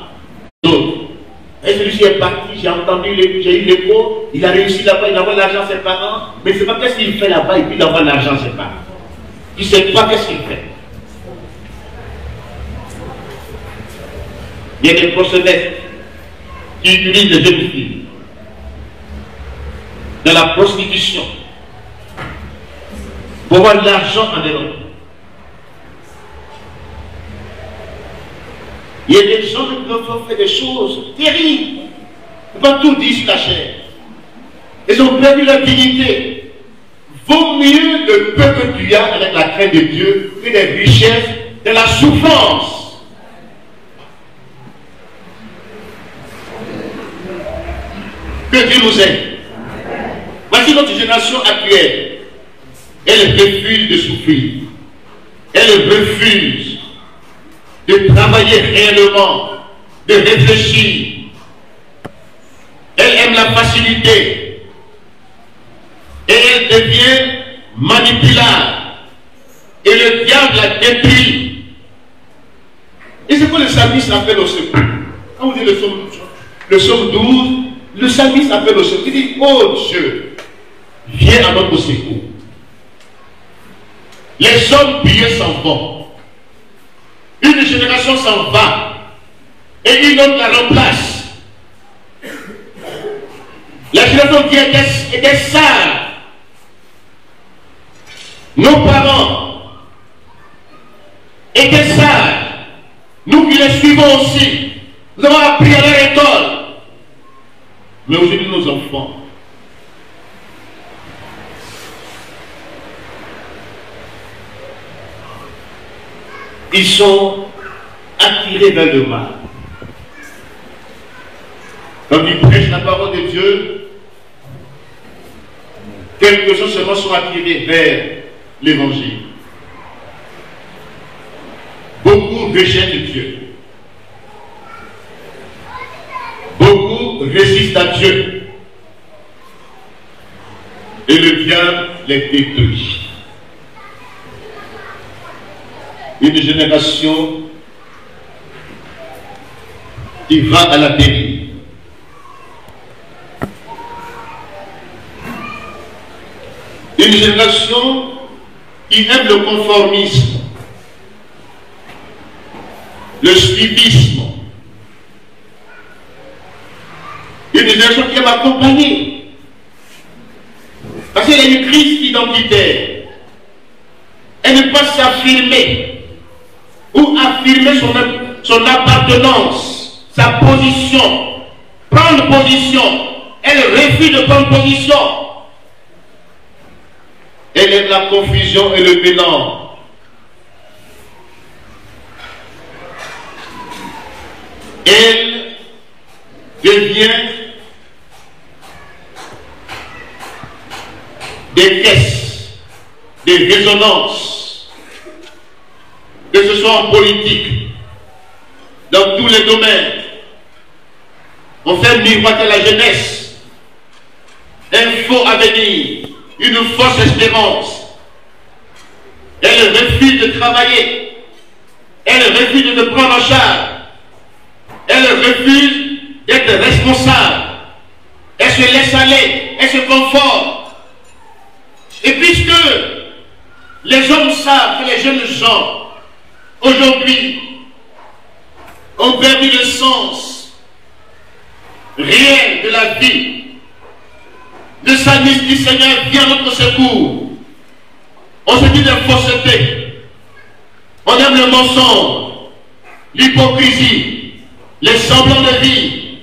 Et celui-ci est parti, j'ai entendu, j'ai eu l'écho, il a réussi là-bas, il envoie l'argent à ses parents, mais je ne sais pas qu'est-ce qu'il fait là-bas et puis il envoie l'argent à ses parents. Il ne sait pas qu'est-ce qu'il fait. Il y a des procédés qui utilisent les jeunes filles dans la prostitution pour avoir de l'argent en Europe. Il y a des gens qui ont fait des choses terribles. On ne peut pas tout dire sur la chair. Ils ont perdu leur dignité. Vaut mieux le peu que tu as avec la crainte de Dieu que des richesses de la souffrance. Que Dieu nous aide. Voici notre génération actuelle. Elle refuse de souffrir. Elle refuse de travailler réellement, de réfléchir. Elle aime la facilité. Et elle devient manipulable. Et le diable la détruit. Et c'est quoi le psalmiste appelle au secours? Quand vous dites le psaume 12, le psalmiste appelle au secours. Il dit, oh Dieu, viens à notre secours. Les hommes pieux s'en vont. Une génération s'en va et une autre la remplace. La génération qui était sage. Nos parents étaient sages. Nous qui les suivons aussi. Nous avons appris à leur école. Mais aujourd'hui, nos enfants, ils sont attirés vers le mal. Quand ils prêchent la parole de Dieu, quelques-uns seulement sont attirés vers l'évangile. Beaucoup rejettent Dieu. Beaucoup résistent à Dieu. Et le diable les détruit. Une génération qui va à la dérive. Une génération qui aime le conformisme, le suivisme. Une génération qui aime accompagner. Parce qu'il y a une crise identitaire. Elle ne peut pas s'affirmer ou affirmer son appartenance, sa position, prendre position. Elle refuse de prendre position. Elle aime la confusion et le mélange. Elle devient des caisses, des résonances, que ce soit en politique, dans tous les domaines. On fait miroiter la jeunesse, un faux avenir, une fausse espérance. Elle refuse de travailler, elle refuse de te prendre en charge, elle refuse d'être responsable, elle se laisse aller, elle se conforme. Et puisque les hommes savent que les jeunes gens aujourd'hui ont perdu le sens réel de la vie, le psalmiste dit Seigneur, viens à notre secours. On se dit de fausseté, on aime le mensonge, l'hypocrisie, les semblants de vie.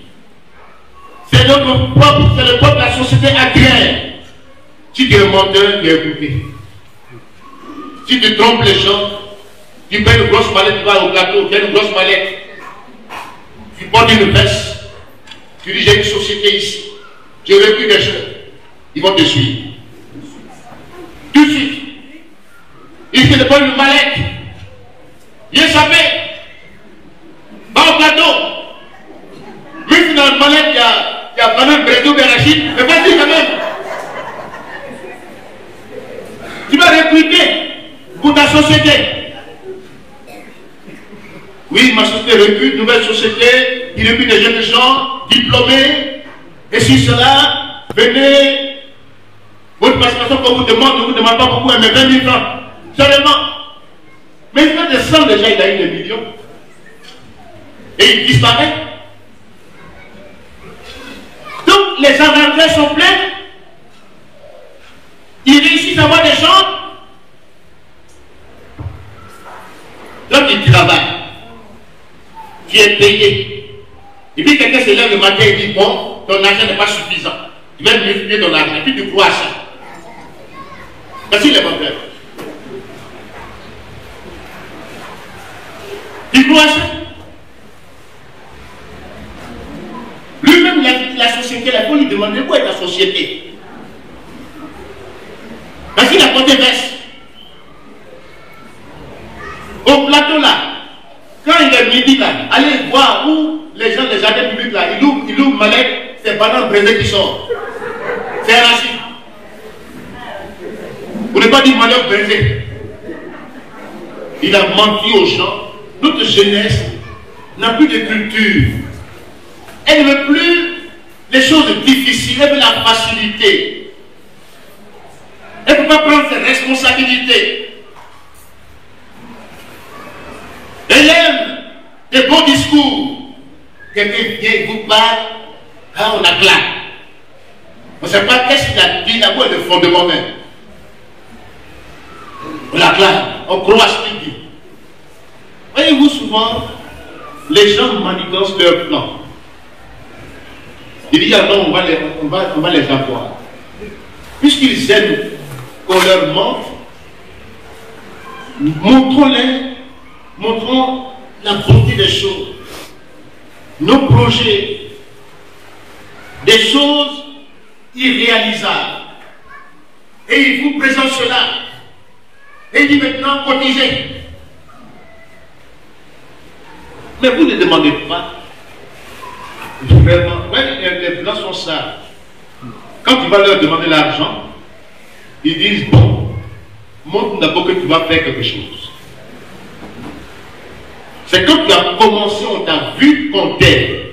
C'est notre propre, c'est le peuple de la société agréable. Si tu es menteur, tu es écouté. Si tu trompes les gens, tu payes une grosse mallette, tu vas au plateau, tu as une grosse mallette. tu portes une veste, tu dis j'ai une société ici, j'ai recruté des jeunes, ils vont te suivre. Tout de suite. Il te donne une mallette. Viens saper. Va au plateau. Même si dans la mallette il y a banane, brésil ou arachide, mais vas-y quand même. Tu vas recruter pour ta société. Oui, ma société recrute, nouvelle société, il recrute des jeunes gens, diplômés, et si cela, venez, votre participation qu'on vous demande, ne vous demande pas beaucoup, mais 20 000 francs. Seulement. Mais il fait descendre déjà, il a eu des millions. Et il disparaît. Donc les inventaires sont pleins. Ils réussissent à avoir des gens. Donc ils travaillent. Tu es payé. Et puis quelqu'un se lève le matin et dit, bon, ton argent n'est pas suffisant. Tu vas multiplier ton argent. Et puis tu crois à ça. Voici les vendeurs. Tu crois à ça? Lui-même, la société, il faut lui demander où est ta société. Parce qu'il a porté veste. Au plateau là, quand il est midi là, allez voir où les gens des jardins publics là, ils ouvrent mallette, c'est bananes brisées qui sortent. C'est arraché. Vous n'avez pas dit malheur brisé. Il a menti aux gens. Notre jeunesse n'a plus de culture. Elle ne veut plus les choses difficiles, elle veut la facilité. Elle ne peut pas prendre ses responsabilités. Elle aime des bons discours. Quelqu'un vient, vous parle, on acclame. On ne sait pas qu'est-ce qu'il a dit, d'abord le fondement même. On l'acclame, on croit ce qu'il dit. Voyez-vous, souvent, les gens manigancent leur plan. Il dit alors on va les avoir. Puisqu'ils aiment qu'on leur montre, montrons la beauté des choses, nos projets, des choses irréalisables. Et il vous présente cela. Et il dit maintenant cotisez. Mais vous ne demandez pas. Vraiment, les blancs sont sages. Quand tu vas leur demander l'argent, ils disent bon, montre d'abord que tu vas faire quelque chose. C'est quand tu as commencé, on t'a vu qu'on t'aide.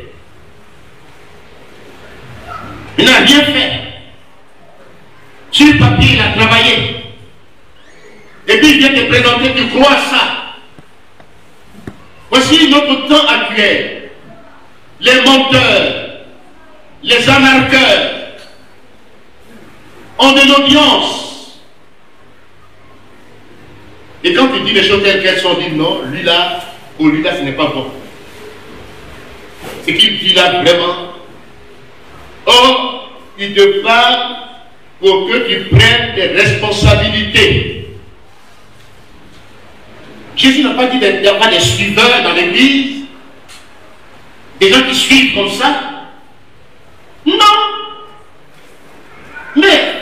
Il n'a rien fait. Sur le papier, il a travaillé. Et puis il vient te présenter, tu crois à ça. Voici notre temps actuel. Les menteurs, les arnaqueurs ont de l'audience. Et quand tu dis les choses telles qu'elles sont, dit non, lui là, pour lui là, ce n'est pas bon. Ce qu'il dit là vraiment. Or, il te parle pour que tu prennes des responsabilités. Jésus n'a pas dit d'avoir des suiveurs dans l'église. Des gens qui suivent comme ça? Non. Mais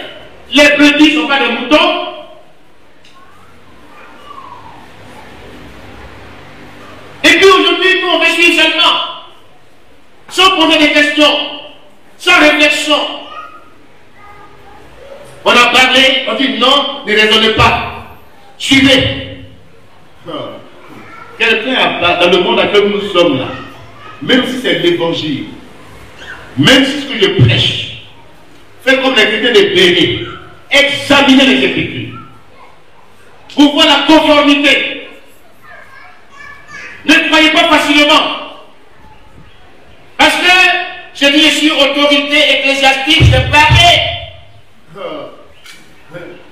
les brebis ne sont pas des moutons. Et puis aujourd'hui, nous on veut suivre seulement. Sans poser des questions. Sans réflexion. On a parlé, on dit non, ne raisonnez pas. Suivez. Quelqu'un a dans le monde à lequel nous sommes là. Même si c'est l'évangile, même si ce que je prêche, faites comme les chrétiens de Béné, examinez les Écritures pour voir la conformité. Ne croyez pas facilement. Parce que je dis je suis autorité ecclésiastique, c'est pareil.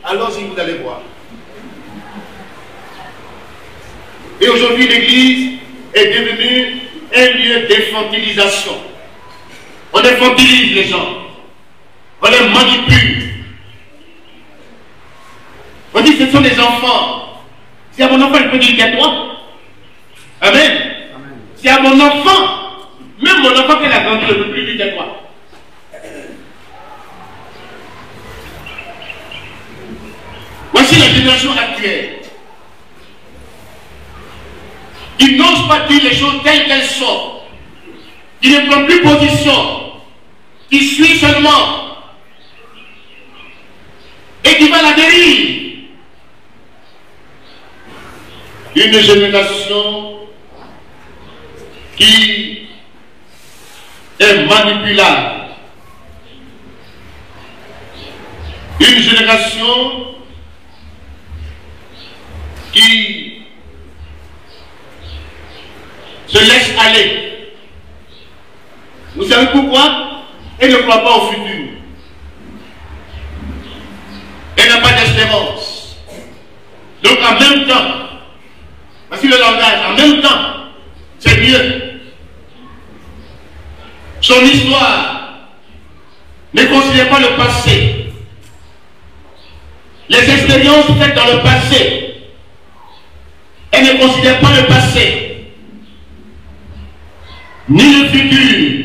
Allons-y, vous allez voir. Et aujourd'hui, l'Église est devenue un lieu d'infantilisation. On infantilise les gens. On les manipule. On dit que ce sont des enfants. Si à mon enfant, je peux dire qu'il y a toi. Amen. Si à mon enfant, Même mon enfant qu'elle a grandi ne peut plus lui dire quoi. Voici la génération actuelle. Ils n'osent pas dire les choses telles qu'elles sont. Ils ne prennent plus position. Ils suivent seulement. Et qui va la dérive. Une génération qui est manipulable. Une génération qui se laisse aller. Vous savez pourquoi? Elle ne croit pas au futur. Elle n'a pas d'espérance. Donc en même temps, voici le langage, en même temps, c'est mieux. Son histoire ne considère pas le passé. Les expériences faites dans le passé, elle ne considère pas le passé, ni le futur.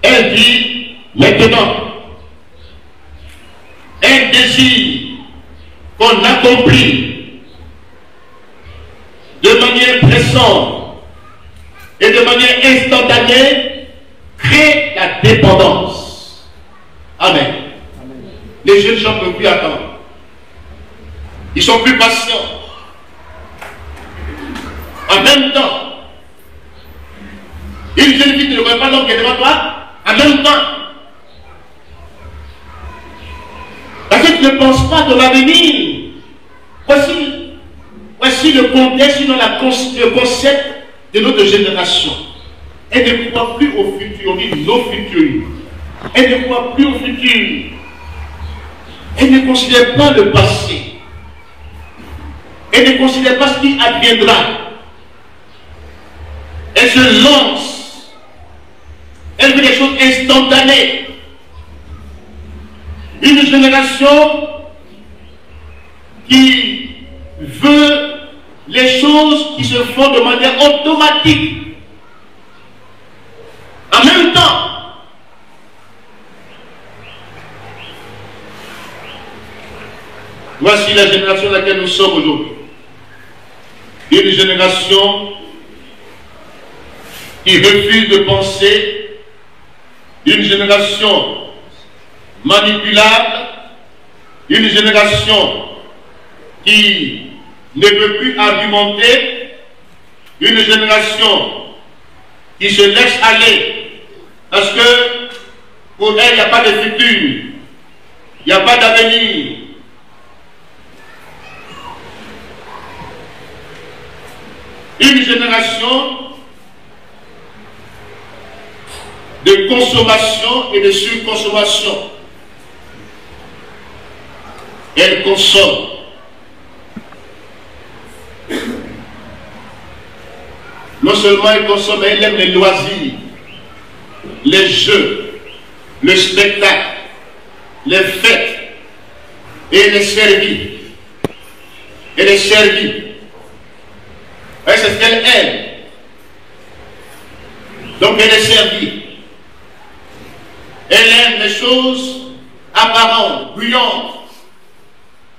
Elle dit maintenant. Elle désire qu'on accomplit de manière pressante et de manière instantanée, crée la dépendance. Amen. Amen. Les jeunes gens ne peuvent plus attendre. Ils sont plus patients. En même temps, une jeune fille ne connaît pas l'homme qui est devant toi. En même temps, parce que tu ne penses pas de l'avenir. Voici le contexte, sinon le concept de notre génération. Elle ne croit plus au futur, on dit nos futurs. Elle ne croit plus au futur. Elle ne considère pas le passé. Elle ne considère pas ce qui adviendra. Elle se lance. Elle veut des choses instantanées. Une génération qui veut les choses qui se font de manière automatique. En même temps, voici la génération dans laquelle nous sommes aujourd'hui. Une génération qui refuse de penser, une génération manipulable, une génération qui ne peut plus argumenter, une génération qui se laisse aller parce que pour elle il n'y a pas de futur, il n'y a pas d'avenir. Une génération de consommation et de surconsommation. Elle consomme. Non seulement elle consomme, elle aime les loisirs, les jeux, le spectacle, les fêtes, et elle est servie. Elle est servie. C'est ce qu'elle aime. Donc elle est servie. Elle aime les choses apparentes, bruyantes.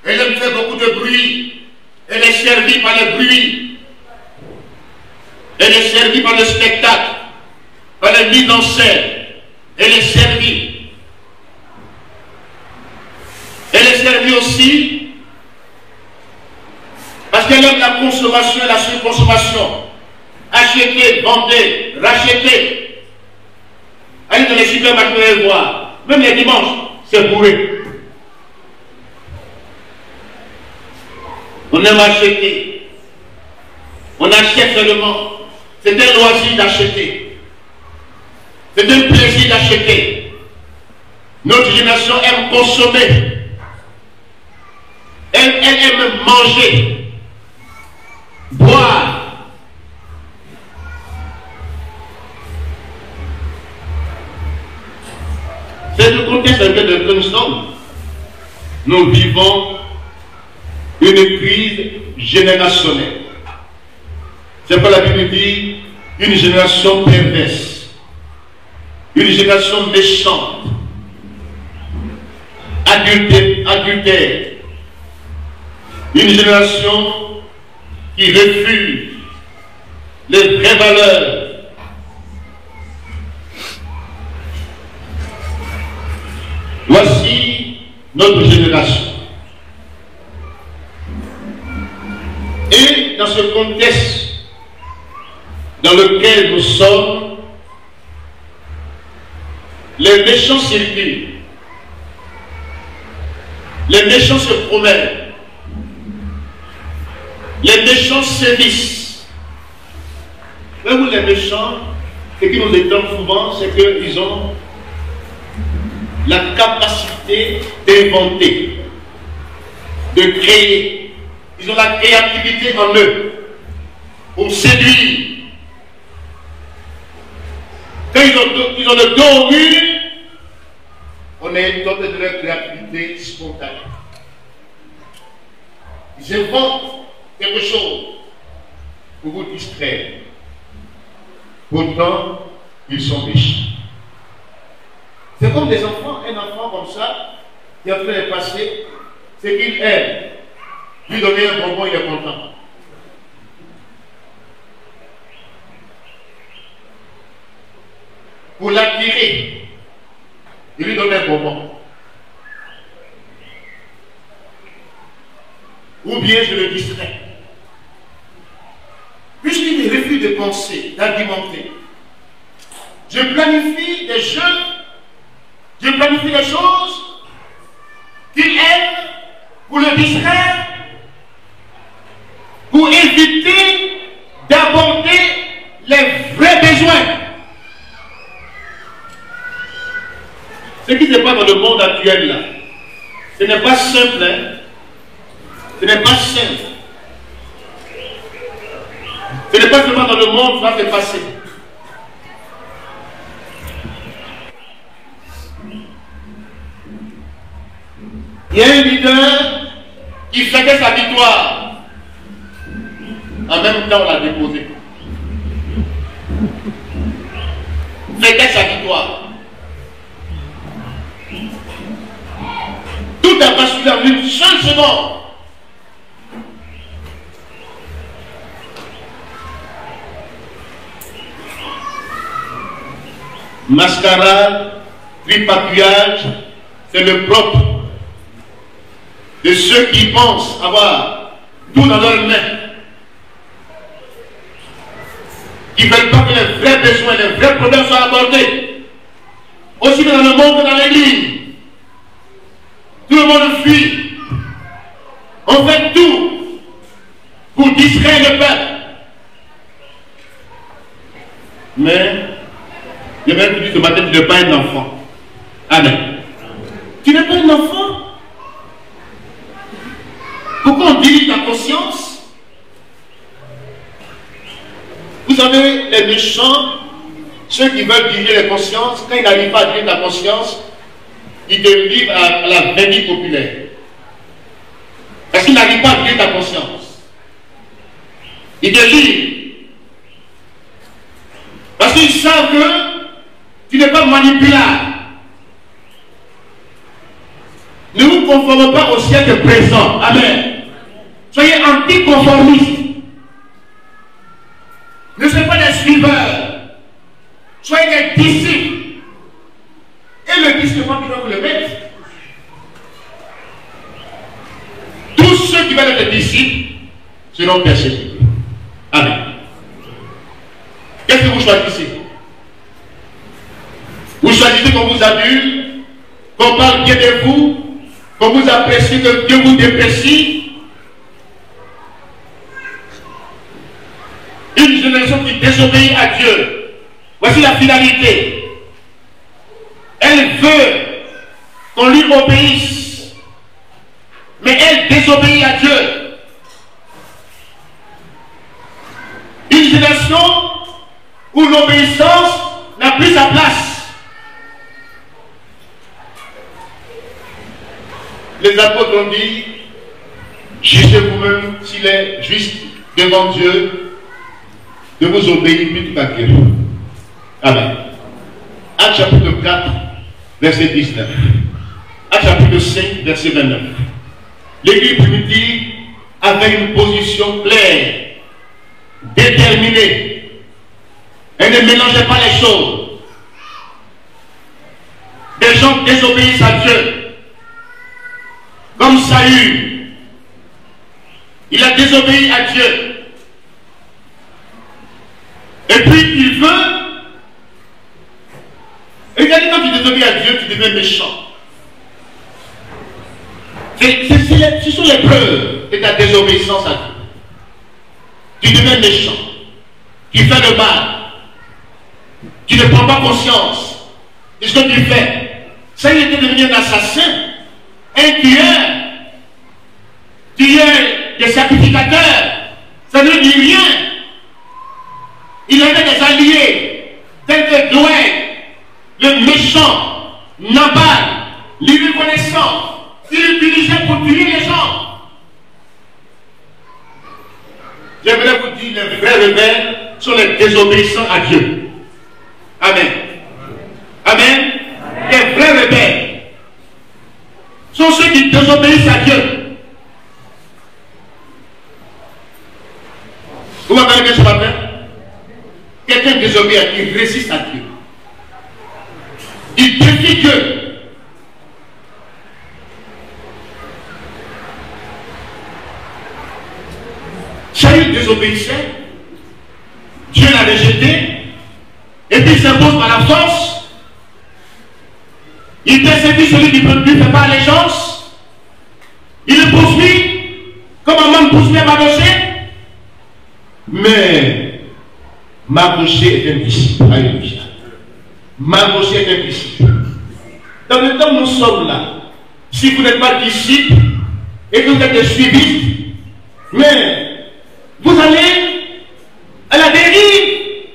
Elle aime faire beaucoup de bruit. Elle est servie par le bruit. Elle est servie par le spectacle, par la mise en scène. Elle est servie. Elle est servie aussi parce qu'elle aime la consommation et la surconsommation. Acheter, vendre, racheter. Allez dans les supermarchés et voir. Même les dimanches, c'est bourré. On aime acheter. On achète seulement. C'est un loisir d'acheter. C'est un plaisir d'acheter. Notre génération aime consommer. Elle aime manger, boire. C'est le contexte dans lequel nous sommes. Nous vivons une crise générationnelle. C'est pas la Bible dit une génération perverse. une génération méchante, adultère, une génération qui refuse les vraies valeurs. Voici notre génération. Et dans ce contexte dans lequel nous sommes, les méchants circulent, les méchants se promènent, les méchants sévissent. Même les méchants, ce qui nous étonne souvent, c'est qu'ils ont la capacité d'inventer, de créer. Ils ont la créativité en eux pour séduire. Quand ils ont le dos au mur, on est tombé de leur créativité spontanée. Ils inventent quelque chose pour vous distraire. Pourtant, ils sont méchants. C'est comme des enfants, un enfant comme ça, qui est en train de passer, c'est qu'il aime. Lui donner un bonbon, il est content. Pour l'attirer, il lui donne un bonbon. Ou bien je le distrais. Puisqu'il refuse de penser, d'argumenter, je planifie des jeux, je planifie des choses qu'il aime pour le distraire, pour éviter d'aborder les vrais besoins. Ce qui se passe dans le monde actuel là, ce n'est pas simple, hein? Ce n'est pas simple. Ce n'est pas seulement dans le monde qui va se passer. Il y a un leader qui fêtait sa victoire. En même temps, on l'a déposé. Fêtait sa victoire. Tout a basculé en une seule seconde. Mascarade, tripatouillage, c'est le propre de ceux qui pensent avoir tout dans leurs mains, qui ne veulent pas que les vrais besoins, les vrais problèmes soient abordés, aussi bien dans le monde que dans l'église. Tout le monde fuit. On fait tout pour distraire le peuple. Mais, je vais te dire ce matin, tu n'es pas un enfant. Amen. Tu n'es pas un enfant. Pourquoi on dirige ta conscience? Vous savez, les méchants, ceux qui veulent diriger les consciences, quand ils n'arrivent pas à diriger ta conscience, ils te livrent à la vérité populaire. Parce qu'ils n'arrivent pas à diriger ta conscience. Ils te livrent. Parce qu'ils savent que tu n'es pas manipulable. Ne vous conformez pas au siècle présent. Amen. Soyez anticonformistes. Ne soyez pas des suiveurs. Soyez des disciples. Et le disciple, qui va vous le mettre. Tous ceux qui veulent être disciples seront persécutés. Amen. Qu'est-ce que vous choisissez? Vous choisissez qu'on vous adule, qu'on parle bien de vous, qu'on vous apprécie, que Dieu vous déprécie. Une génération qui désobéit à Dieu. Voici la finalité. Elle veut qu'on lui obéisse, mais elle désobéit à Dieu. Une génération où l'obéissance n'a plus sa place. Les apôtres ont dit, jugez vous-même s'il est juste devant Dieu de vous obéir plutôt qu'à Dieu. Amen. Actes chapitre 4, verset 19. Actes chapitre 5, verset 29. L'église primitive avait une position claire, déterminée. Elle ne mélangeait pas les choses. Des gens désobéissent à Dieu. Comme Saül. Il a désobéi à Dieu. Et puis il veut. Et il a dit, quand tu désobéis à Dieu, tu deviens méchant. Ce sont les preuves de ta désobéissance à Dieu. Tu deviens méchant. Tu fais le mal. Tu ne prends pas conscience de ce que tu fais. Ça, il était devenu un assassin, un tueur, des sacrificateurs. Ça ne dit rien. Il avait des alliés, tels que Doeg, le méchant, Nabal, l'irreconnaissant. Il l'utilisait pour tuer les gens. J'aimerais vous dire, les vrais rebelles sont les désobéissants à Dieu. Amen. Amen. Les vrais rebelles sont ceux qui désobéissent à Dieu. Vous m'avez dit ce matin? Quelqu'un désobéit à Dieu, il résiste à Dieu. Il défie Dieu. Saül désobéissait, Dieu l'a rejeté, et puis il s'impose par la force. Il persécute celui qui ne fait pas allégeance. Il le poursuit, comme un homme poursuit un Mardochée. Mais Mardochée est un disciple. Alléluia. Mardochée est un disciple. Dans le temps où nous sommes là, si vous n'êtes pas disciple et que vous êtes des suivistes, mais vous allez à la dérive.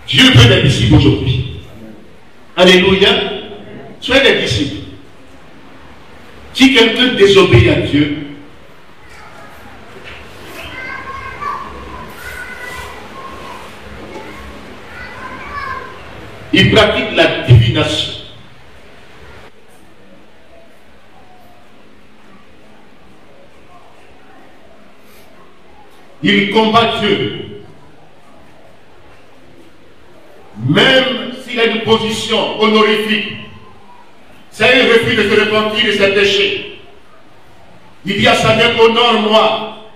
Dieu veut des disciples aujourd'hui. Alléluia. Soyez des disciples. Si quelqu'un désobéit à Dieu, il pratique la divination. Il combat Dieu. Même s'il a une position honorifique, Saül refuse de se repentir de ses péchés. Il dit à Samuel, honore-moi.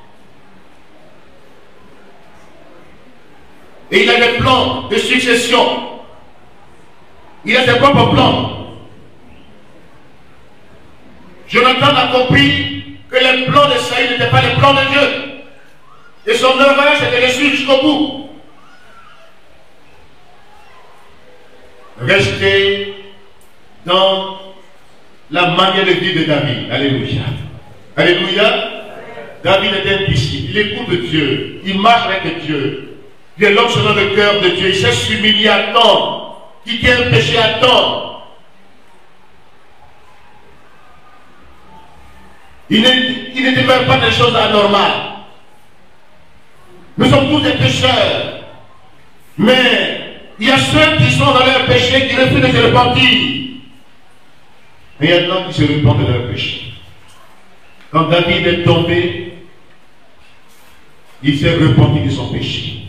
Et il a des plans de succession. Il a ses propres plans. Jonathan a compris que les plans de Saül n'étaient pas les plans de Dieu. Et son œuvre, c'était de suivre jusqu'au bout. Restez dans la manière de vivre de David. Alléluia. Alléluia. David est un disciple. Il écoute Dieu. Il marche avec Dieu. Il est l'homme selon le cœur de Dieu. Il sait s'humilier à temps. Quitter un péché à temps. Il ne demeure pas des choses anormales. Nous sommes tous des pécheurs. Mais il y a ceux qui sont dans leur péché, qui refusent de se repentir. Mais il y a d'autres qui se repentent de leur péché. Quand David est tombé, il s'est repenti de son péché.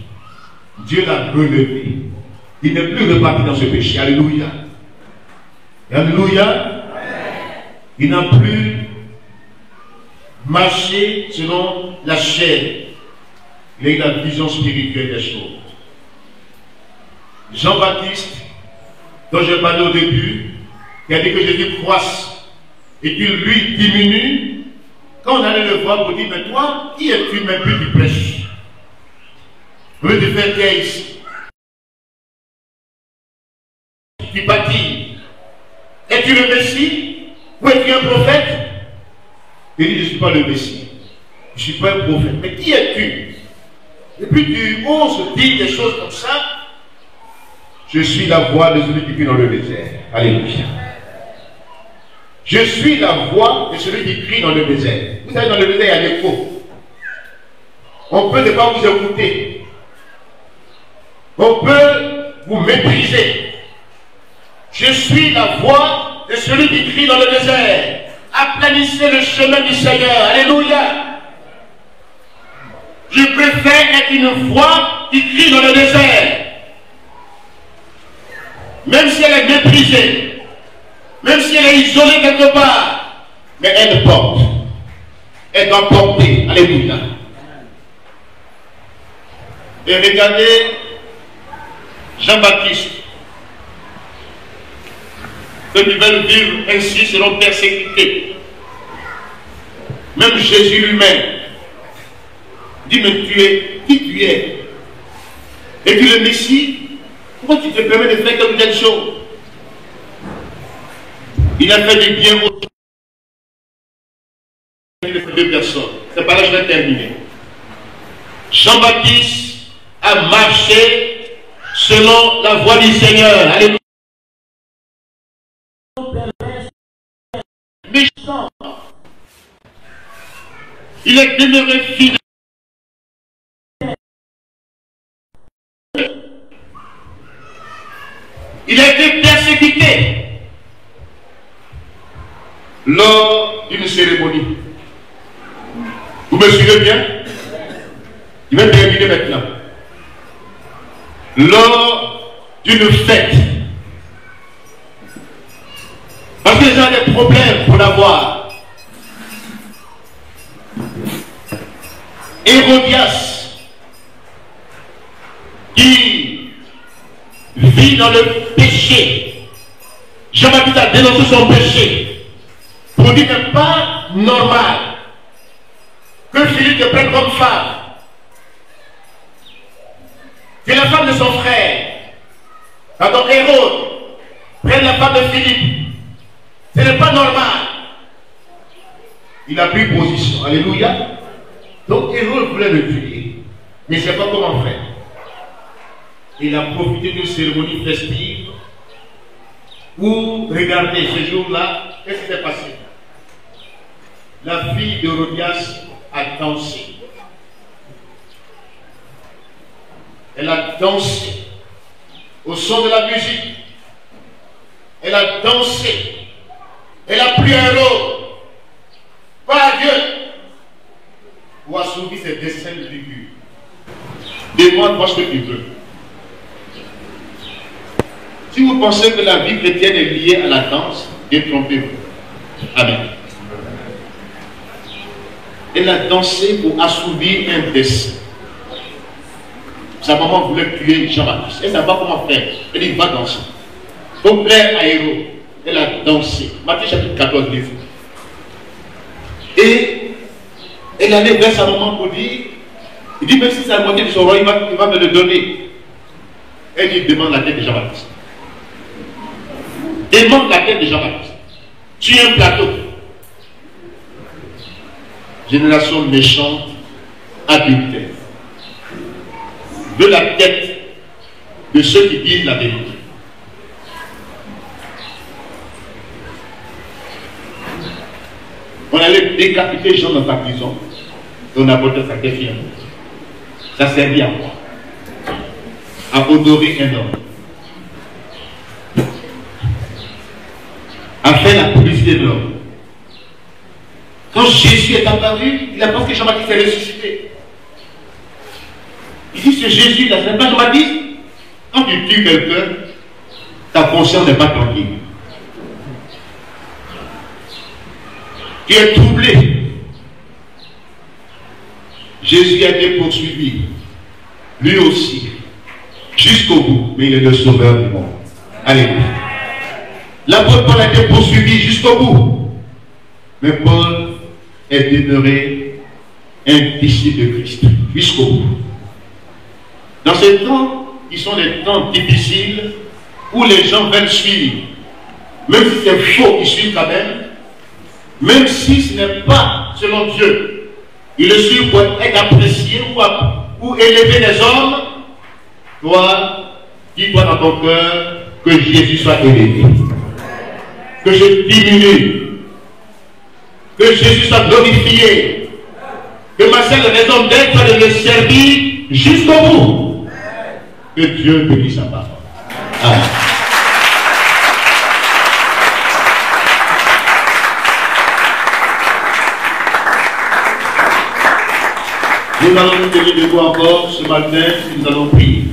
Dieu l'a relevé. Il n'est plus reparti dans ce péché. Alléluia. Alléluia. Il n'a plus marché selon la chair. Il a eu la vision spirituelle des choses. Jean-Baptiste, dont je parlais au début, qui a dit que Jésus croisse et qu'il lui diminue, quand on allait le voir pour dire, mais toi, qui es-tu même plus qui prêches? Au lieu de faire taire ici, tu bâtis. Es-tu le Messie? Ou es-tu un prophète? Il dit, je ne suis pas le Messie. Je ne suis pas un prophète. Mais qui es-tu? Et puis tu oses dire des choses comme ça. Je suis la voix de celui qui crie dans le désert. Alléluia. Je suis la voix de celui qui crie dans le désert. Vous savez, dans le désert, il y a des faux. On peut ne pas vous écouter. On peut vous méprisez. Je suis la voix de celui qui crie dans le désert. Aplanissez le chemin du Seigneur. Alléluia. Je préfère être une voix qui crie dans le désert. Même si elle est méprisée, même si elle est isolée quelque part, mais elle porte. Elle doit porter. Alléluia. Et regardez Jean-Baptiste. Ceux qui veulent vivre ainsi seront persécutés. Même Jésus lui-même dit, mais tu es qui tu es? Es-tu le Messie? Pourquoi tu te permets de faire quelque chose? Il a fait du bien aux deux personnes. C'est par là que je vais terminer. Jean-Baptiste a marché selon la voie du Seigneur. Alléluia. Méchant. Il est demeuré fidèle. Il a été persécuté lors d'une cérémonie. Vous me suivez bien? Je vais terminer maintenant. Lors d'une fête. Parce que les gens ont des problèmes pour l'avoir. Hérodias, qui vit dans le péché. Jean-Baptiste a dénoncé son péché. Pour dire que ce n'est pas normal que Philippe te prenne comme femme. C'est la femme de son frère. Quand Hérode prenne la femme de Philippe, ce n'est pas normal. Il a pris position. Alléluia. Donc Hérode voulait le tuer, mais il ne sait pas comment faire. Il a profité d'une cérémonie festive où, regardez, ce jour-là, qu'est-ce qui s'est passé? La fille d'Hérodias a dansé. Elle a dansé au son de la musique. Elle a dansé. Elle a pris un lot par Dieu pour assouvir ses desseins de figure. Demande-moi ce que tu veux. Si vous pensez que la vie chrétienne est liée à la danse, détrompez-vous. Amen. Elle a dansé pour assouvir un dessein. Sa maman voulait tuer Jean-Baptiste. Elle ne savait pas comment faire. Elle dit, va danser. Au plaire à Hérode, elle a dansé. Matthieu chapitre 14, livre. Et elle allait vers sa maman pour dire, il dit, même si c'est la moitié de son roi, il va me le donner. Elle dit, demande la tête de Jean-Baptiste. Demande la tête de Jean-Baptiste. Tu es un plateau. Génération méchante, adultère. De la tête de ceux qui disent la vérité. On allait décapiter Jean dans sa prison et on a porté sa tête fière. Ça servit à quoi? À honorer un homme. À faire la publicité de l'homme. Quand Jésus est apparu, il a pensé que Jean-Baptiste est ressuscité. Il dit, ce Jésus-là, ce n'est pas Jean-Baptiste. Quand tu tues quelqu'un, ta conscience n'est pas tranquille. Tu es troublé. Jésus a été poursuivi, lui aussi, jusqu'au bout, mais il est le sauveur du monde. Alléluia. L'apôtre Paul a été poursuivi jusqu'au bout, mais Paul est demeuré un disciple de Christ jusqu'au bout. Dans ces temps qui sont des temps difficiles où les gens veulent suivre, même si c'est faux, ils suivent quand même si ce n'est pas selon Dieu, ils le suivent pour être appréciés ou élever les hommes. Toi, dis-toi dans ton cœur que Jésus soit élevé, que je diminue, que Jésus soit glorifié, que ma seule raison d'être de le servir jusqu'au bout. Que Dieu bénisse sa parole. Nous allons nous tenir debout encore ce matin et nous allons prier.